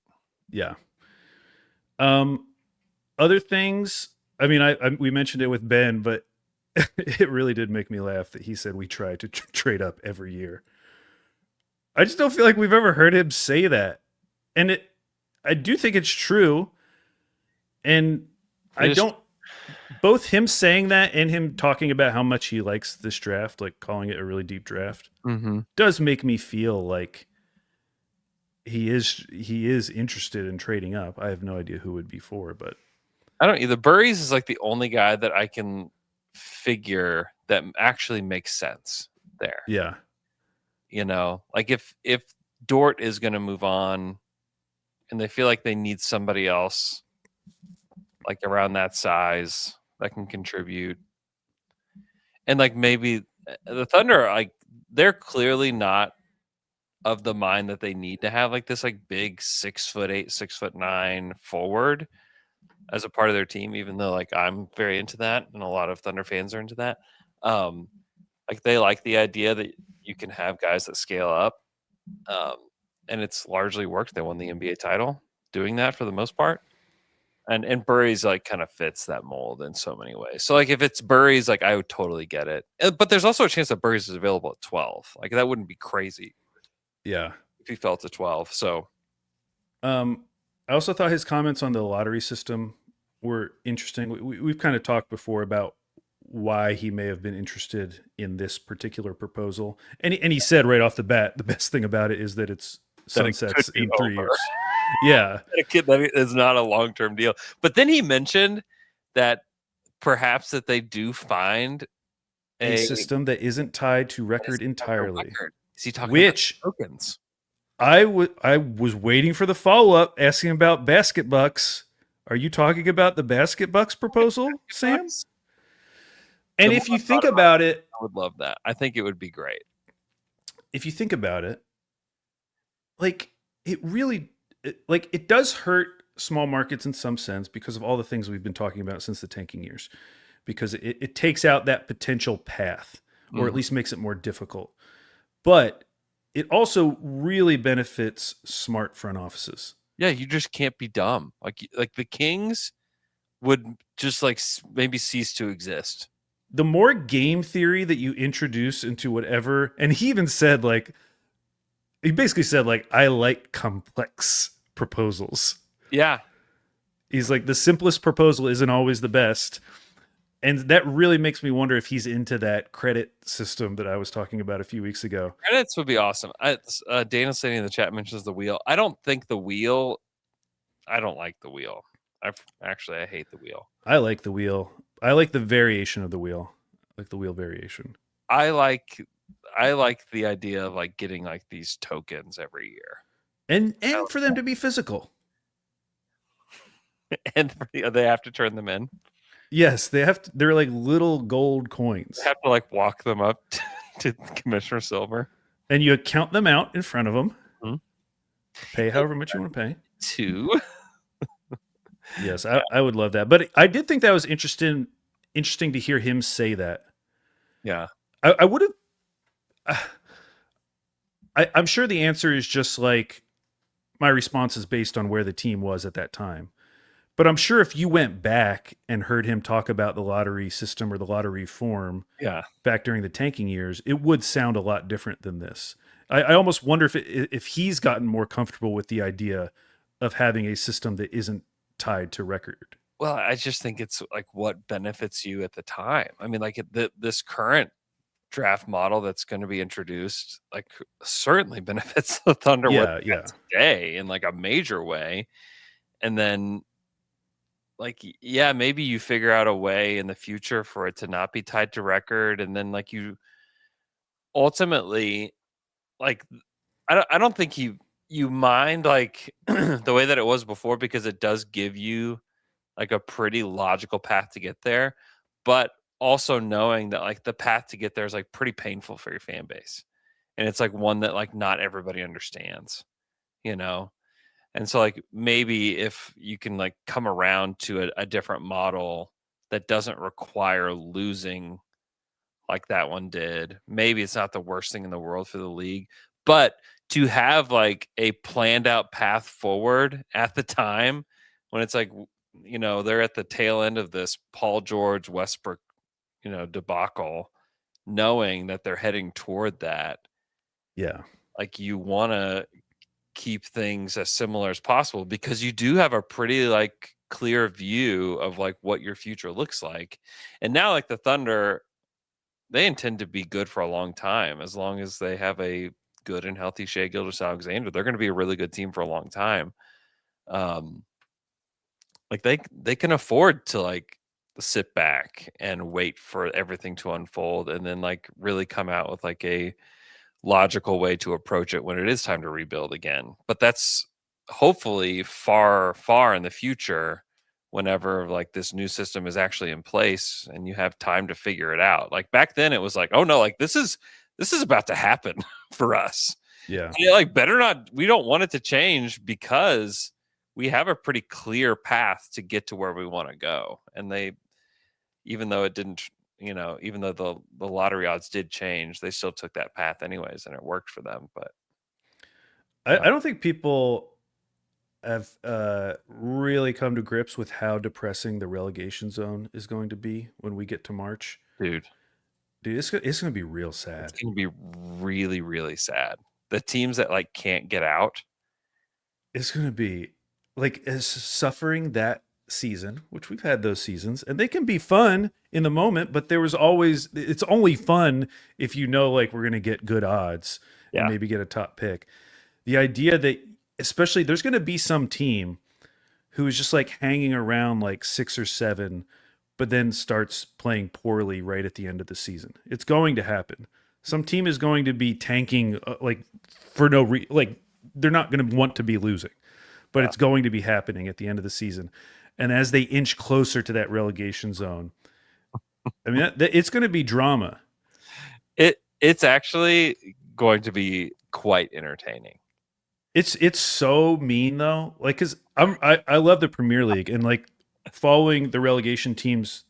Yeah. Other things, I mean, we mentioned it with Ben, but it really did make me laugh that he said we try to trade up every year. I just don't feel like we've ever heard him say that. And I do think it's true. And both him saying that and him talking about how much he likes this draft, calling it a really deep draft, does make me feel like he is interested in trading up. I have no idea who would be for, but I don't either. Burries is the only guy that I can figure that actually makes sense there. Yeah. If Dort is going to move on and they feel like they need somebody else around that size that can contribute, and maybe the Thunder, they're clearly not of the mind that they need to have this big 6'8", 6'9" forward as a part of their team, even though I'm very into that and a lot of Thunder fans are into that. They like the idea that you can have guys that scale up, and it's largely worked. They won the NBA title doing that for the most part. And Burries kind of fits that mold in so many ways. So if it's Burries, I would totally get it. But there's also a chance that Burries is available at 12. That wouldn't be crazy. Yeah. If he fell to 12. So I also thought his comments on the lottery system were interesting. We've kind of talked before about why he may have been interested in this particular proposal, and he said right off the bat, the best thing about it is that it's That it sunsets could be in 3 over. years. Yeah, That is not a long-term deal. But then he mentioned that perhaps that they do find a system that isn't tied to record entirely. record. Is he talking Which about tokens? I was waiting for the follow up asking about basket bucks. Are you talking about the basket bucks proposal, Sam? And The if more you I think thought about it, I would love that. I think it would be great. if you think about it, like it really, it does hurt small markets in some sense because of all the things we've been talking about since the tanking years, because it takes out that potential path, or at least makes it more difficult. But it also really benefits smart front offices. Yeah, you just can't be dumb. Like the Kings would just like maybe cease to exist. The more game theory that you introduce into whatever, and he even said he basically said I like complex proposals. Yeah. He's like, the simplest proposal isn't always the best. And that really makes me wonder if he's into that credit system that I was talking about a few weeks ago. Credits would be awesome. Dana saying in the chat mentions the wheel. I don't like the wheel. I hate the wheel. I like the wheel. I like the variation of the wheel. I like the wheel variation. I like the idea of like getting like these tokens every year. And for them to be physical. And they have to turn them in. Yes, they have to, they're like little gold coins. They have to like walk them up to Commissioner Silver. And you count them out in front of them. Mm-hmm. Pay however much you want to pay. 2. Yes, I would love that. But I did think that was interesting to hear him say that. Yeah. I would have... I'm sure the answer is just like, my response is based on where the team was at that time. But I'm sure if you went back and heard him talk about the lottery system or the lottery form back during the tanking years, it would sound a lot different than this. I almost wonder if he's gotten more comfortable with the idea of having a system that isn't tied to record. Well, I just think it's like what benefits you at the time. I mean, like this current draft model that's going to be introduced, like certainly benefits the Thunder today in like a major way. And then maybe you figure out a way in the future for it to not be tied to record. And then like you ultimately, like, I don't think you mind like the way that it was before, because it does give you like a pretty logical path to get there, but also knowing that like the path to get there is like pretty painful for your fan base. And it's like one that like not everybody understands, And so like maybe if you can like come around to a different model that doesn't require losing like that one did, maybe it's not the worst thing in the world for the league. But to have like a planned out path forward at the time when it's like, they're at the tail end of this Paul George Westbrook, debacle, knowing that they're heading toward that. Yeah. Like you want to keep things as similar as possible because you do have a pretty like clear view of like what your future looks like. And now like the Thunder, they intend to be good for a long time. As long as they have a good and healthy Shai Gilgeous-Alexander, they're going to be a really good team for a long time. Like they can afford to like sit back and wait for everything to unfold and then like really come out with like a logical way to approach it when it is time to rebuild again. But that's hopefully far, far in the future, whenever like this new system is actually in place and you have time to figure it out. Like back then it was like, oh no, like this is about to happen for us. Yeah. Like better not, we don't want it to change because we have a pretty clear path to get to where we want to go. And they, even though it didn't, even though the lottery odds did change, they still took that path anyways, and it worked for them. But I don't think people have really come to grips with how depressing the relegation zone is going to be when we get to March. Dude, it's going to be real sad. It's going to be really, really sad. The teams that like can't get out. It's going to be, like is suffering that season, which we've had those seasons, and they can be fun in the moment, but it's only fun if you know like we're gonna get good odds and maybe get a top pick. The idea that especially there's gonna be some team who is just like hanging around like 6 or 7, but then starts playing poorly right at the end of the season. It's going to happen. Some team is going to be tanking like for no like they're not going to want to be losing, but it's going to be happening at the end of the season. And as they inch closer to that relegation zone, I mean, it's going to be drama. It's actually going to be quite entertaining. It's so mean though, like because I love the Premier League and like following the relegation teams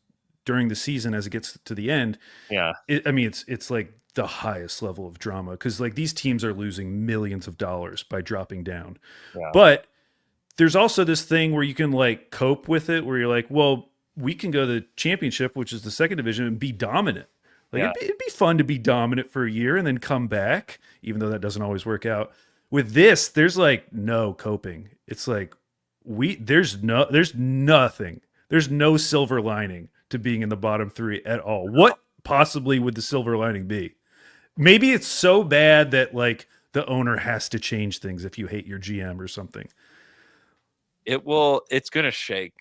during the season as it gets to the end. Yeah, I mean it's like the highest level of drama because like these teams are losing millions of dollars by dropping down. Yeah. But there's also this thing where you can like cope with it, where you're like, well, we can go to the championship, which is the second division, and be dominant. Like it'd be fun to be dominant for a year and then come back, even though that doesn't always work out. With this, there's like no coping. It's like there's nothing. There's no silver lining to being in the bottom 3 at all. What possibly would the silver lining be? Maybe it's so bad that like the owner has to change things if you hate your GM or something. It's going to shake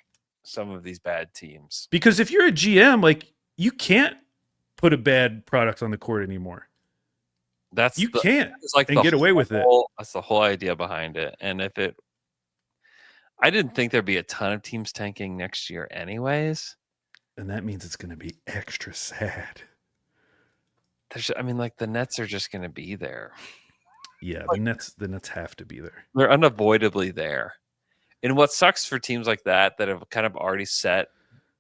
some of these bad teams. Because if you're a GM, like you can't put a bad product on the court anymore. It's like and get away with it. That's the whole idea behind it. And I didn't think there'd be a ton of teams tanking next year anyways. And that means it's going to be extra sad. Like the Nets are just going to be there. Yeah, the Nets have to be there. They're unavoidably there. And what sucks for teams like that have kind of already set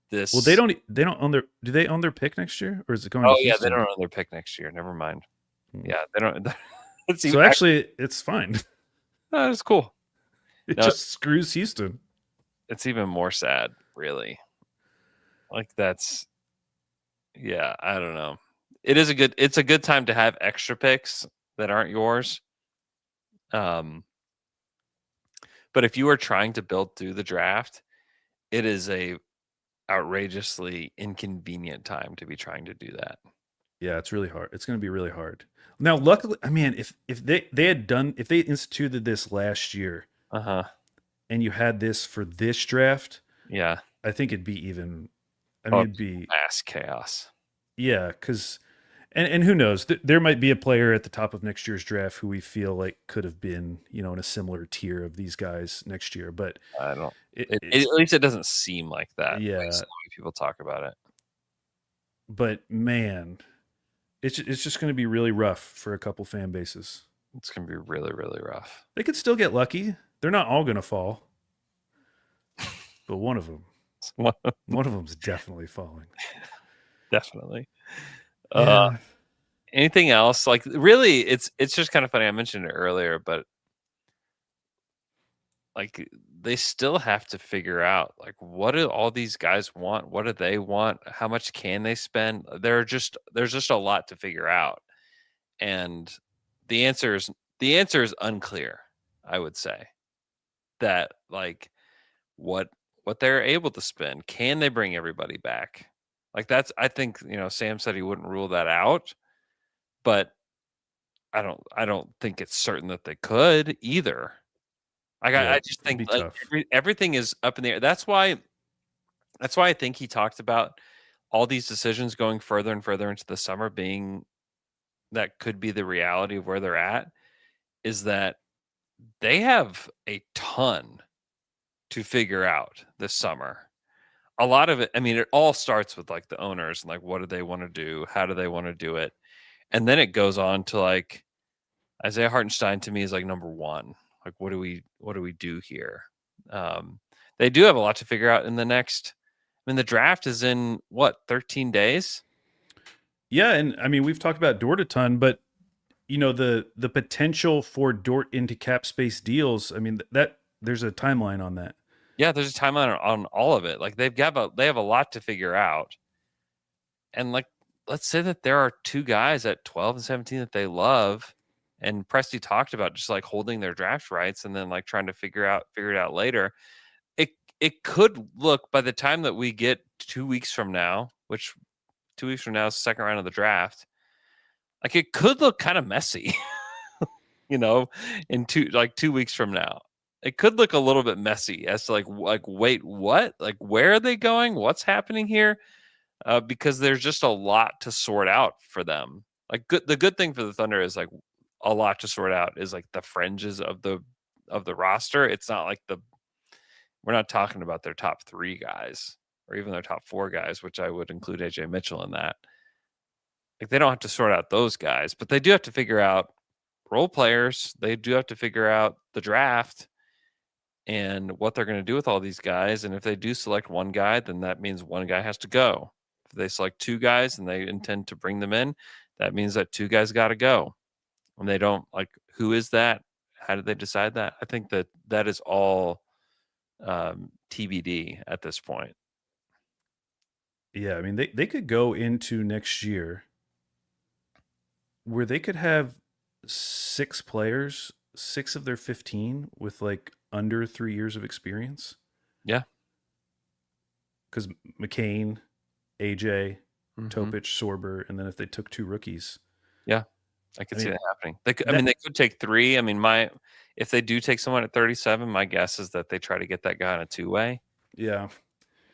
this. Well, they don't own do they own their pick next year, or is it going? Oh to yeah, they don't own their pick next year. Never mind. Yeah, they don't. So actually, it's fine. No, it's cool. It just screws Houston. It's even more sad, really. Like that's, yeah, I don't know. It's a good time to have extra picks that aren't yours. But if you are trying to build through the draft, it is a outrageously inconvenient time to be trying to do that. Yeah, it's really hard. It's going to be really hard. Now, luckily, I mean, if they instituted this last year, and you had this for this draft, yeah, I think it'd be even. I mean, it'd be mass chaos. Yeah, because, and who knows? There might be a player at the top of next year's draft who we feel like could have been, in a similar tier of these guys next year. But I don't. At least it doesn't seem like that. Yeah, so many people talk about it. But man, it's just going to be really rough for a couple fan bases. It's going to be really, really rough. They could still get lucky. They're not all going to fall, but one of them. One of them's definitely falling. Definitely. Yeah. Anything else? Like really, it's just kind of funny. I mentioned it earlier, but like they still have to figure out like what do all these guys want? What do they want? How much can they spend? There's just a lot to figure out, and the answer is unclear. I would say that like what they're able to spend. Can they bring everybody back? Like I think, Sam said he wouldn't rule that out, but I don't think it's certain that they could either. I just think like everything is up in the air. That's why I think he talked about all these decisions going further and further into the summer being that could be the reality of where they're at, is that they have a ton to figure out this summer. A lot of it, I mean, it all starts with like the owners and like what do they want to do? How do they want to do it? And then it goes on to like Isaiah Hartenstein to me is like number one. Like what do we do here? They do have a lot to figure out in the next. I mean, the draft is in what, 13 days? Yeah, and I mean we've talked about Dort a ton, but the potential for Dort into cap space deals. I mean that there's a timeline on that. Yeah, there's a timeline on all of it. Like they have a lot to figure out. And like let's say that there are two guys at 12 and 17 that they love And Presti talked about just like holding their draft rights and then like trying to figure it out later. It could look, by the time that we get 2 weeks from now, which 2 weeks from now is the second round of the draft, like it could look kind of messy, in 2 weeks from now. It could look a little bit messy as to like wait, what? Like where are they going? What's happening here? Because there's just a lot to sort out for them. Like the good thing for the Thunder is like a lot to sort out is like the fringes of the roster. It's not like we're not talking about their top 3 guys or even their top 4 guys, which I would include AJ Mitchell in that. Like they don't have to sort out those guys, but they do have to figure out role players. They do have to figure out the draft and what they're going to do with all these guys. And if they do select one guy, then that means one guy has to go. If they select 2 guys and they intend to bring them in, that means that 2 guys got to go. And they don't like, who is that? How did they decide that? I think that is all TBD at this point. Yeah, I mean they could go into next year where they could have 6 players, 6 of their 15 with like under 3 years of experience. Yeah. Because McCain, AJ, Mhm. Topic, Sorber, and then if they took 2 rookies. Yeah. I could see mean, that happening. They could take 3. I mean, if they do take someone at 37, my guess is that they try to get that guy on a 2-way. Yeah.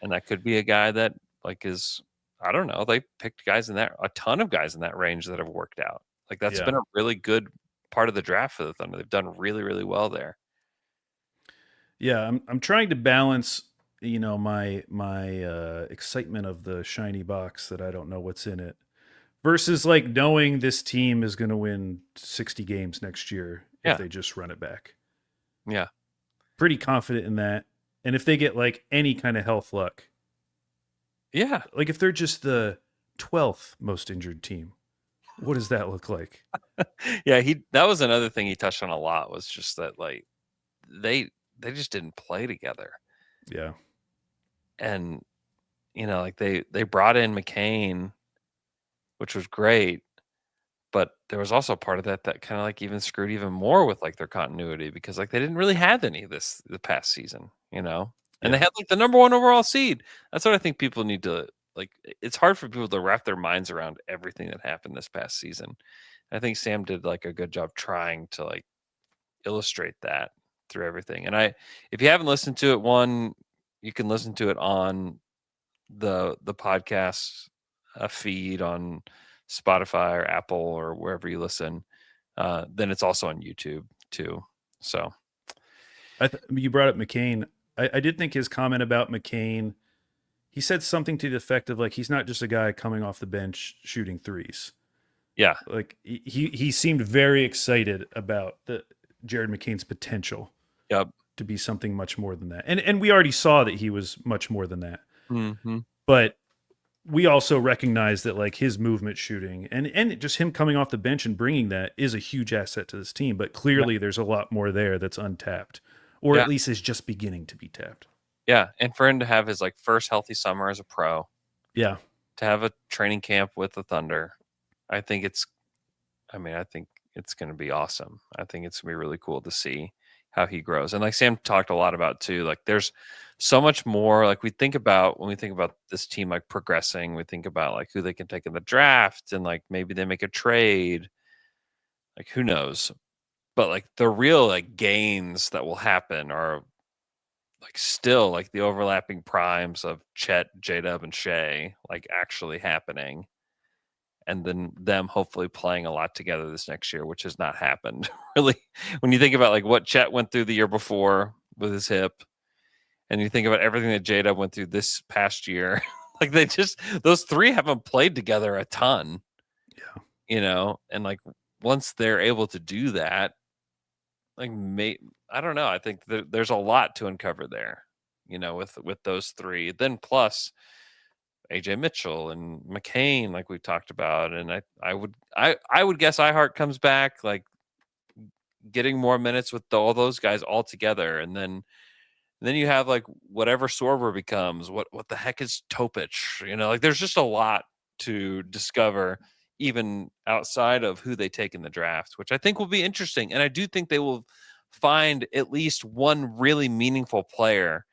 And that could be a guy that like is, I don't know. They picked guys a ton of guys in that range that have worked out. Like that's been a really good part of the draft for the Thunder. They've done really, really well there. Yeah, I'm trying to balance, my excitement of the shiny box that I don't know what's in it versus like knowing this team is going to win 60 games next year if they just run it back. Yeah. Pretty confident in that. And if they get like any kind of health luck. Yeah. Like if they're just the 12th most injured team, what does that look like? Yeah, that was another thing he touched on a lot, was just that like they just didn't play together. Yeah. And like they brought in McCain, which was great, but there was also a part of that kind of like even screwed even more with like their continuity, because like they didn't really have any of this the past season, and they had like the number 1 overall seed. That's what I think people need to like. It's hard for people to wrap their minds around everything that happened this past season. I think Sam did like a good job trying to like illustrate that through everything. And if you haven't listened to it, you can listen to it on the podcast feed on Spotify or Apple or wherever you listen. Then it's also on YouTube too. So you brought up McCain. I did think his comment about McCain, he said something to the effect of like, he's not just a guy coming off the bench shooting threes. Yeah. Like he seemed very excited about the Jared McCain's potential. Yep. To be something much more than that. And we already saw that he was much more than that. Mm-hmm. But we also recognize that like his movement shooting and just him coming off the bench and bringing that is a huge asset to this team. But clearly there's a lot more there that's untapped, or at least is just beginning to be tapped. Yeah. And for him to have his like first healthy summer as a pro. Yeah. To have a training camp with the Thunder. I think it's going to be awesome. I think it's going to be really cool to see how he grows. And like Sam talked a lot about too, like there's so much more. Like when we think about this team, like progressing, we think about like who they can take in the draft and like maybe they make a trade, like who knows, but like the real like gains that will happen are like still like the overlapping primes of Chet, J-Dub, and Shea like actually happening. And then them hopefully playing a lot together this next year, which has not happened really. When you think about like what Chet went through the year before with his hip, and you think about everything that J-Dub went through this past year, like those 3 haven't played together a ton. Yeah. And like once they're able to do that, like I don't know. I think there's a lot to uncover there, with those 3. Then plus AJ Mitchell and McCain, like we talked about, and I would guess iHeart comes back, like getting more minutes with all those guys all together, and then you have like whatever Sorber becomes. What the heck is Topic? Like there's just a lot to discover even outside of who they take in the draft, which I think will be interesting. And I do think they will find at least one really meaningful player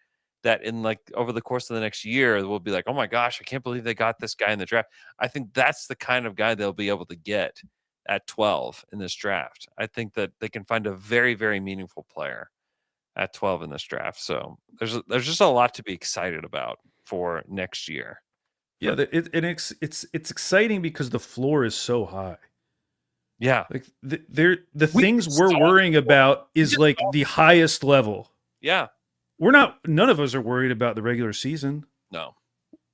that in like over the course of the next year will be like, oh my gosh, I can't believe they got this guy in the draft. I think that's the kind of guy they'll be able to get at 12 in this draft. I think that they can find a very, very meaningful player at 12 in this draft. So there's just a lot to be excited about for next year. Yeah, it's exciting because the floor is so high. Yeah. Like the things we're worrying about is like the highest level. Yeah. None of us are worried about the regular season. No.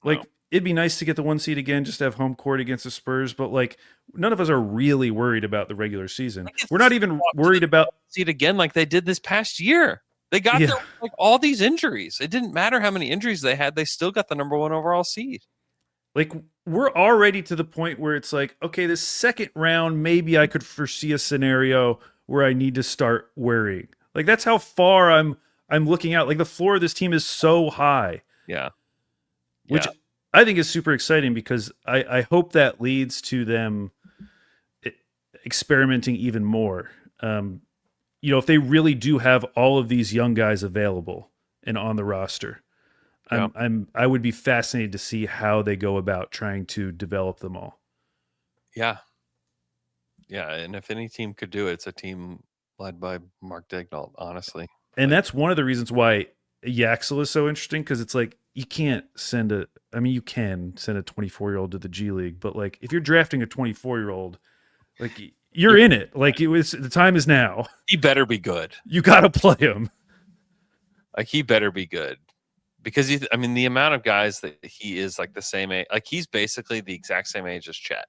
Like it'd be nice to get the 1 seed again, just to have home court against the Spurs, but like none of us are really worried about the regular season. We're not even worried about seed again like they did this past year. They got like all these injuries. It didn't matter how many injuries they had, they still got the number 1 overall seed. Like we're already to the point where it's like, okay, the second round, maybe I could foresee a scenario where I need to start worrying. Like that's how far I'm looking out. Like the floor of this team is so high. Yeah. Which I think is super exciting because I hope that leads to them experimenting even more. If they really do have all of these young guys available and on the roster, I would be fascinated to see how they go about trying to develop them all. Yeah. Yeah, and if any team could do it, it's a team led by Mark Daigneault, honestly. And that's one of the reasons why Yaxel is so interesting, because it's like you can send a 24-year-old to the G League, but like if you're drafting a 24-year-old, like you're in it. Like the time is now. He better be good. You got to play him. Like he better be good. Because the amount of guys that he is like the same age, like he's basically the exact same age as Chet.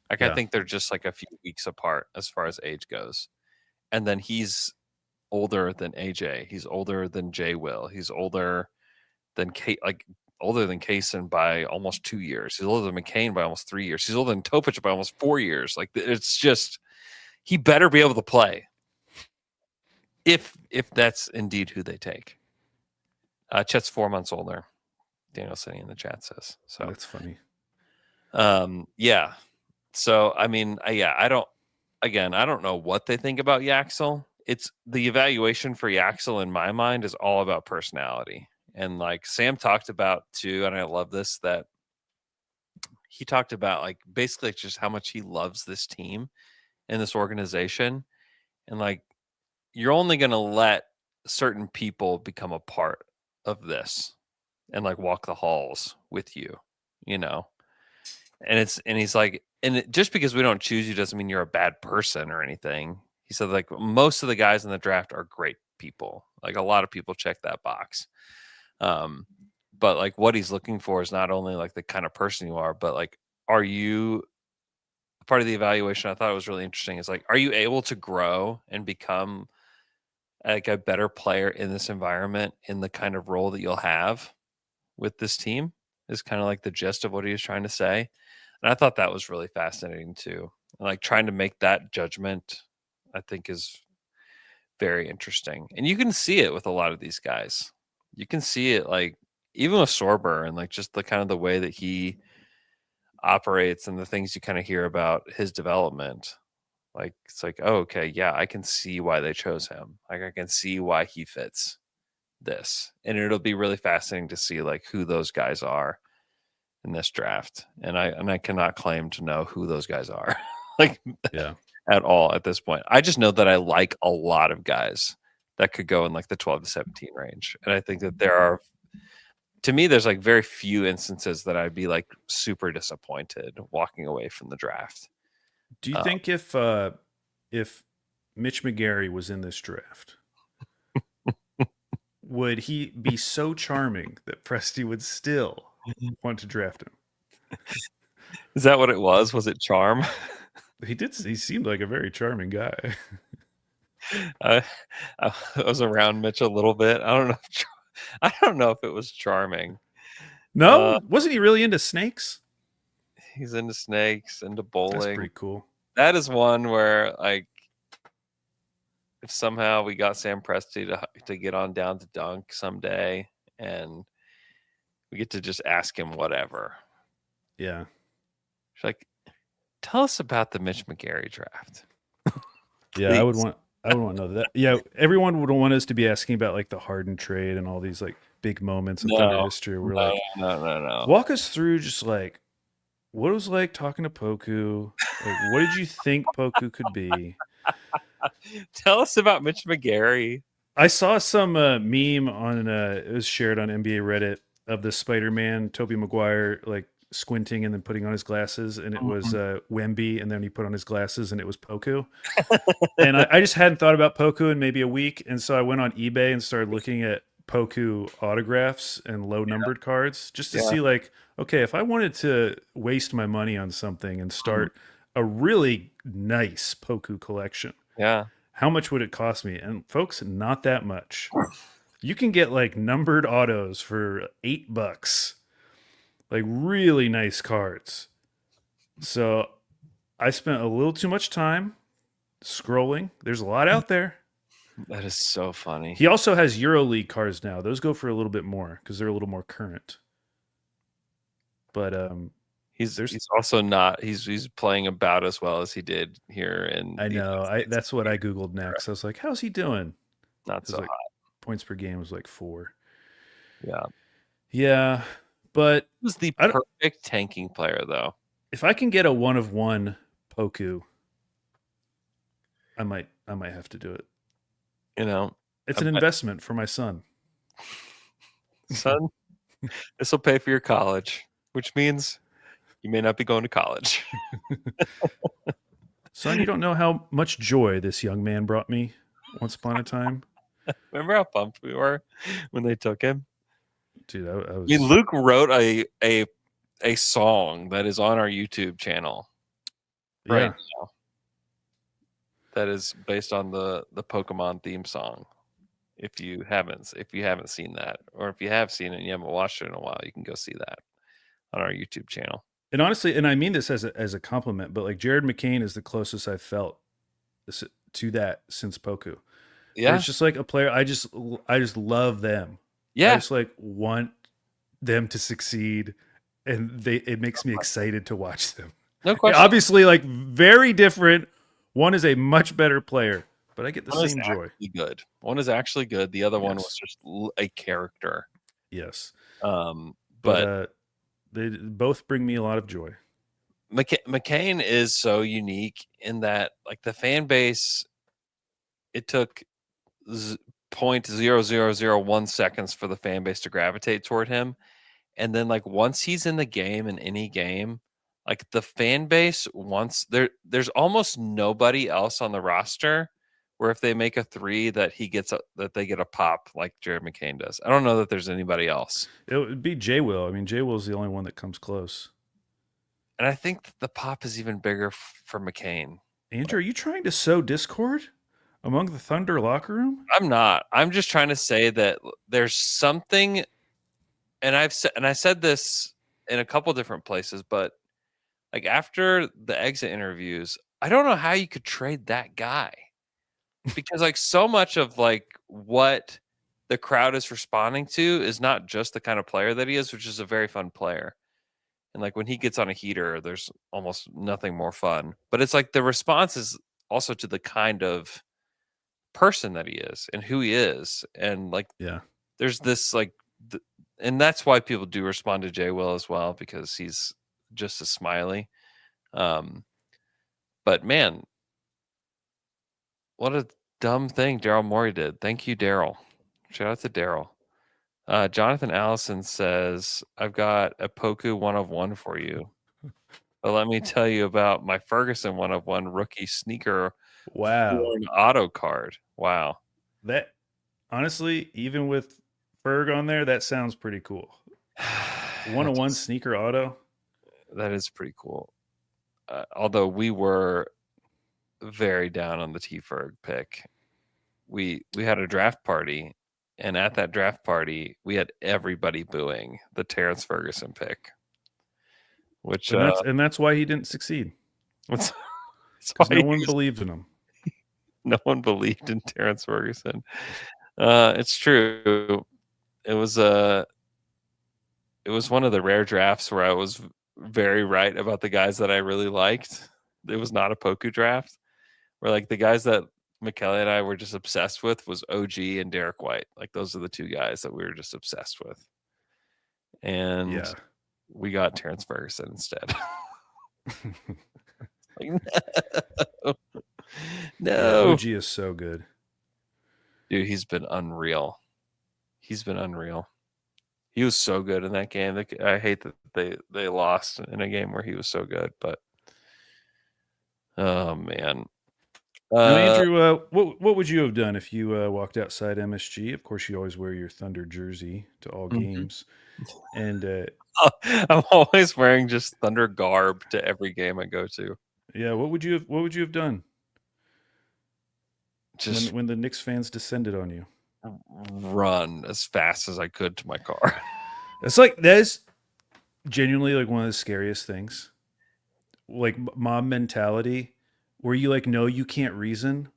Like I think they're just like a few weeks apart as far as age goes. And then he's older than AJ. He's older than Jay Will. He's older than older than Kaysen by almost 2 years. He's older than McCain by almost 3 years. He's older than Topic by almost 4 years. Like it's just, he better be able to play. If that's indeed who they take. Chet's 4 months older. Daniel sitting in the chat says. So that's funny. Yeah. So I don't know what they think about Yaxel. It's the evaluation for Yaxel in my mind is all about personality. And like Sam talked about too, and I love this, that he talked about like basically just how much he loves this team and this organization. And like you're only gonna let certain people become a part of this and like walk the halls with you, and he's like, just because we don't choose you doesn't mean you're a bad person or anything. He said like most of the guys in the draft are great people. Like a lot of people check that box. But like what he's looking for is not only like the kind of person you are, but like, are you part of the evaluation? I thought it was really interesting. Is like, are you able to grow and become like a better player in this environment in the kind of role that you'll have with this team is kind of like the gist of what he was trying to say. And I thought that was really fascinating too. And like trying to make that judgment, I think is very interesting. And you can see it with a lot of these guys. You can see it like even with Sorber and like just the kind of the way that he operates and the things you kind of hear about his development. Like, it's like, oh, okay, yeah, I can see why they chose him. Like, I can see why he fits this. And it'll be really fascinating to see, like, who those guys are in this draft. And I cannot claim to know who those guys are, like, at all at this point. I just know that I like a lot of guys that could go in, like, the 12 to 17 range. And I think that there are, to me, there's, like, very few instances that I'd be, like, super disappointed walking away from the draft. Do you think if Mitch McGary was in this draft, would he be so charming that Presti would still want to draft him? Is that what it was? Was it charm? He seemed like a very charming guy. I was around Mitch a little bit. I don't know if it was charming. No, wasn't he really into snakes? He's into snakes, into bowling. That's pretty cool. That is one where, like, if somehow we got Sam Presti to get on down to dunk someday, and we get to just ask him whatever. Yeah. Like, tell us about the Mitch McGary draft. Yeah, I would want to know that. Yeah, everyone would want us to be asking about like the Harden trade and all these like big moments in Thunder history. We're like, no. walk us through just like what it was like talking to Poku. Like, what did you think Poku could be? Tell us about Mitch McGary. I saw some meme on it was shared on NBA Reddit of the Spider-Man Tobey Maguire like squinting and then putting on his glasses, and it was Wemby, and then he put on his glasses and it was Poku. And I just hadn't thought about Poku in maybe a week, and so I went on eBay and started looking at Poku autographs and low numbered cards just to see like, okay, if I wanted to waste my money on something and start a really nice Poku collection, how much would it cost me? And folks, not that much. You can get like numbered autos for $8, like really nice cards. So I spent a little too much time scrolling. There's a lot out there. That is so funny. He also has EuroLeague cards now. Those go for a little bit more because they're a little more current. But he's also not. He's playing about as well as he did here. And I know. That's what I googled next. I was like, "How's he doing?" Not so like, hot. Points per game was like 4. Yeah, but he was the perfect tanking player, though. If I can get a 1-of-1 Poku, I might have to do it. You know, it's an investment for my son. Son, this will pay for your college, which means you may not be going to college. Son, you don't know how much joy this young man brought me once upon a time. Remember how pumped we were when they took him? Dude, I was... I mean, Luke wrote a song that is on our YouTube channel right now. That is based on the Pokemon theme song. If you haven't seen that, or if you have seen it and you haven't watched it in a while, you can go see that on our YouTube channel. And honestly, and I mean this as a compliment, but like Jared McCain is the closest I've felt to that since Poku. Yeah, where it's just like a player. I just love them. Yeah, I just like want them to succeed, and it makes me excited to watch them. No question. Obviously, like very different. One is a much better player, but I get the same joy. Good. One is actually good. The other one was just a character. Yes. But they both bring me a lot of joy. McCain is so unique in that, like, the fan base, it took 0.0001 seconds for the fan base to gravitate toward him. And then, like, once he's in the game, in any game, like, the fan base there's almost nobody else on the roster where if they make a 3 that they get a pop like Jared McCain does. I don't know that there's anybody else. It would be J Will. I mean, J Will's the only one that comes close. And I think the pop is even bigger for McCain. Andrew, are you trying to sow discord among the Thunder locker room? I'm not. I'm just trying to say that there's something, and I said this in a couple different places, but like after the exit interviews, I don't know how you could trade that guy, because like so much of like what the crowd is responding to is not just the kind of player that he is, which is a very fun player. And like when he gets on a heater, there's almost nothing more fun. But it's like the response is also to the kind of person that he is and who he is. And like, there's this like, and that's why people do respond to J Will as well, because he's just as smiley. But man, what a dumb thing Daryl Morey did. Thank you, Daryl. Shout out to Daryl. Jonathan Allison says, I've got a Poku 1-of-1 for you. But let me tell you about my Ferguson 1-of-1 rookie sneaker auto card. Wow. That honestly, even with Ferg on there, that sounds pretty cool. 1-of-1 sneaker auto. That is pretty cool. Although we were very down on the T-Ferg pick. We had a draft party, and at that draft party, we had everybody booing the Terrence Ferguson pick. Which and that's why he didn't succeed. Because no one believed in him. No one believed in Terrence Ferguson. It's true. It was one of the rare drafts where I was very right about the guys that I really liked. it was not a Poku draft. Where like the guys that McKelly and I were just obsessed with was OG and Derek White. Like those are the two guys that we were just obsessed with. And we got Terrence Ferguson instead. Like, no. OG is so good. Dude, he's been unreal. He was so good in that game. I hate that they lost in a game where he was so good, but oh man. Now, Andrew, what would you have done if you walked outside MSG? Of course, you always wear your Thunder jersey to all games, and I'm always wearing just Thunder garb to every game I go to. Yeah, what would you have done? Just when the Knicks fans descended on you, run as fast as I could to my car. That is genuinely like one of the scariest things, like mob mentality, where you like know you can't reason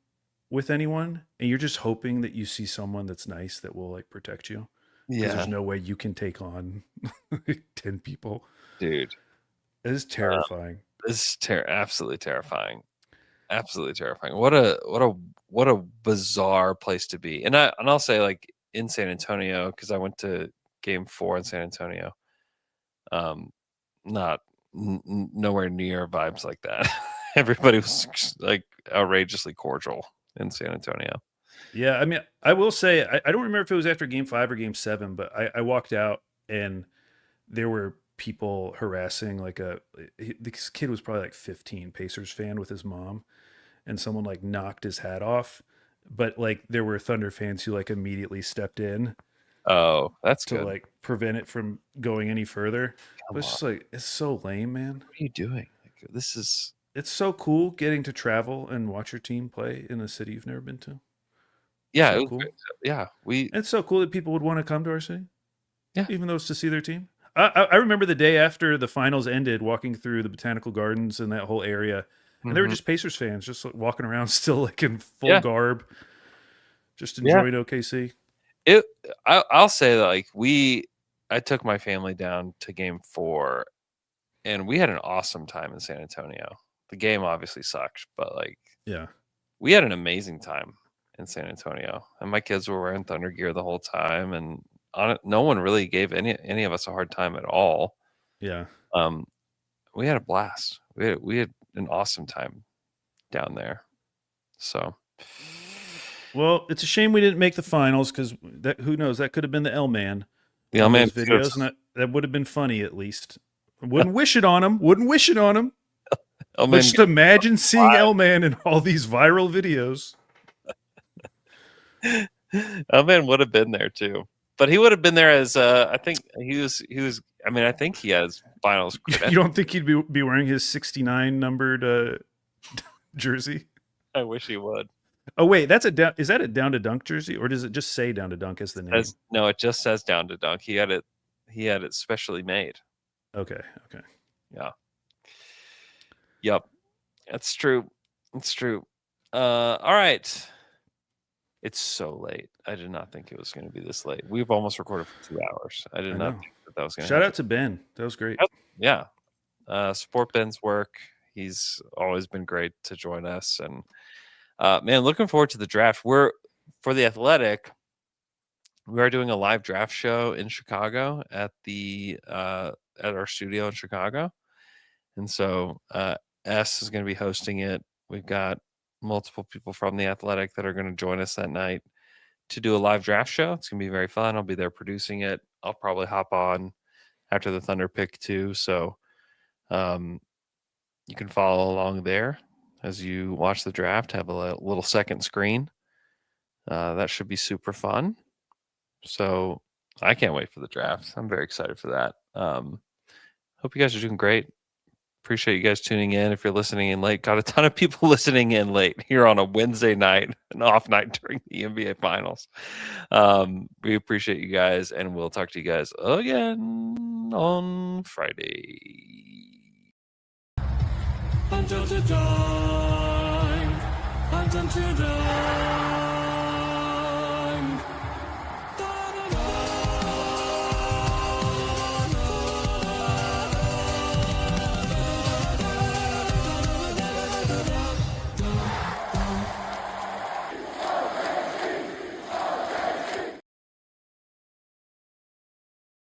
with anyone, and you're just hoping that you see someone that's nice that will like protect you. Yeah, there's no way you can take on 10 people, dude. It is terrifying. This is absolutely terrifying. Absolutely terrifying. What a bizarre place to be. And I'll say, like, in San Antonio, because I went to Game 4 in San Antonio. Not nowhere near vibes like that. Everybody was like outrageously cordial in San Antonio. Yeah, I mean, I will say I don't remember if it was after Game 5 or Game 7, but I walked out and there were people harassing this kid was probably like 15, Pacers fan with his mom, and someone like knocked his hat off, but like there were Thunder fans who like immediately stepped in. Oh, that's to good. Like prevent it from going any further. But it's just like, it's so lame, man. What are you doing? Like, it's so cool getting to travel and watch your team play in a city you've never been to. Yeah, so it was cool. Great. Yeah, it's so cool that people would want to come to our city. Yeah, even though it's to see their team. I remember the day after the finals ended, walking through the Botanical Gardens and that whole area, and there were just Pacers fans just like walking around still like in full garb, just enjoying OKC. I'll say that like I took my family down to Game 4, and we had an awesome time in San Antonio. The game obviously sucked, but like we had an amazing time in San Antonio, and my kids were wearing Thunder gear the whole time, and no one really gave any of us a hard time at all. Yeah. We had a blast. We had an awesome time down there. So, well, it's a shame we didn't make the finals, because who knows, that could have been the L-Man. The L-Man videos, and that would have been funny at least. Wouldn't wish it on him. But just imagine seeing L-Man in all these viral videos. L-Man would have been there too. But he would have been there as I think he was. I mean, I think he has finals. You don't think he'd be wearing his 69 numbered jersey? I wish he would. Oh wait, is that a Down to Dunk jersey, or does it just say Down to Dunk as the name? No, it just says Down to Dunk. He had it specially made. Okay. Yeah. Yep. That's true. All right. It's so late. I did not think it was going to be this late. We've almost recorded for 2 hours. I did not think that was going to happen. Shout out to Ben. That was great. Yeah. Support Ben's work. He's always been great to join us. And man, looking forward to the draft. For The Athletic, we are doing a live draft show in Chicago at our studio in Chicago. And so S is going to be hosting it. We've got multiple people from The Athletic that are going to join us that night to do a live draft show. It's going to be very fun. I'll be there producing it. I'll probably hop on after the Thunder pick too. So you can follow along there as you watch the draft, have a little second screen. That should be super fun. So I can't wait for the draft. I'm very excited for that. Hope you guys are doing great. Appreciate you guys tuning in. If you're listening in late, got a ton of people listening in late here on a Wednesday night, an off night during the NBA Finals. We appreciate you guys, and we'll talk to you guys again on Friday. Until the dawn, until the dawn.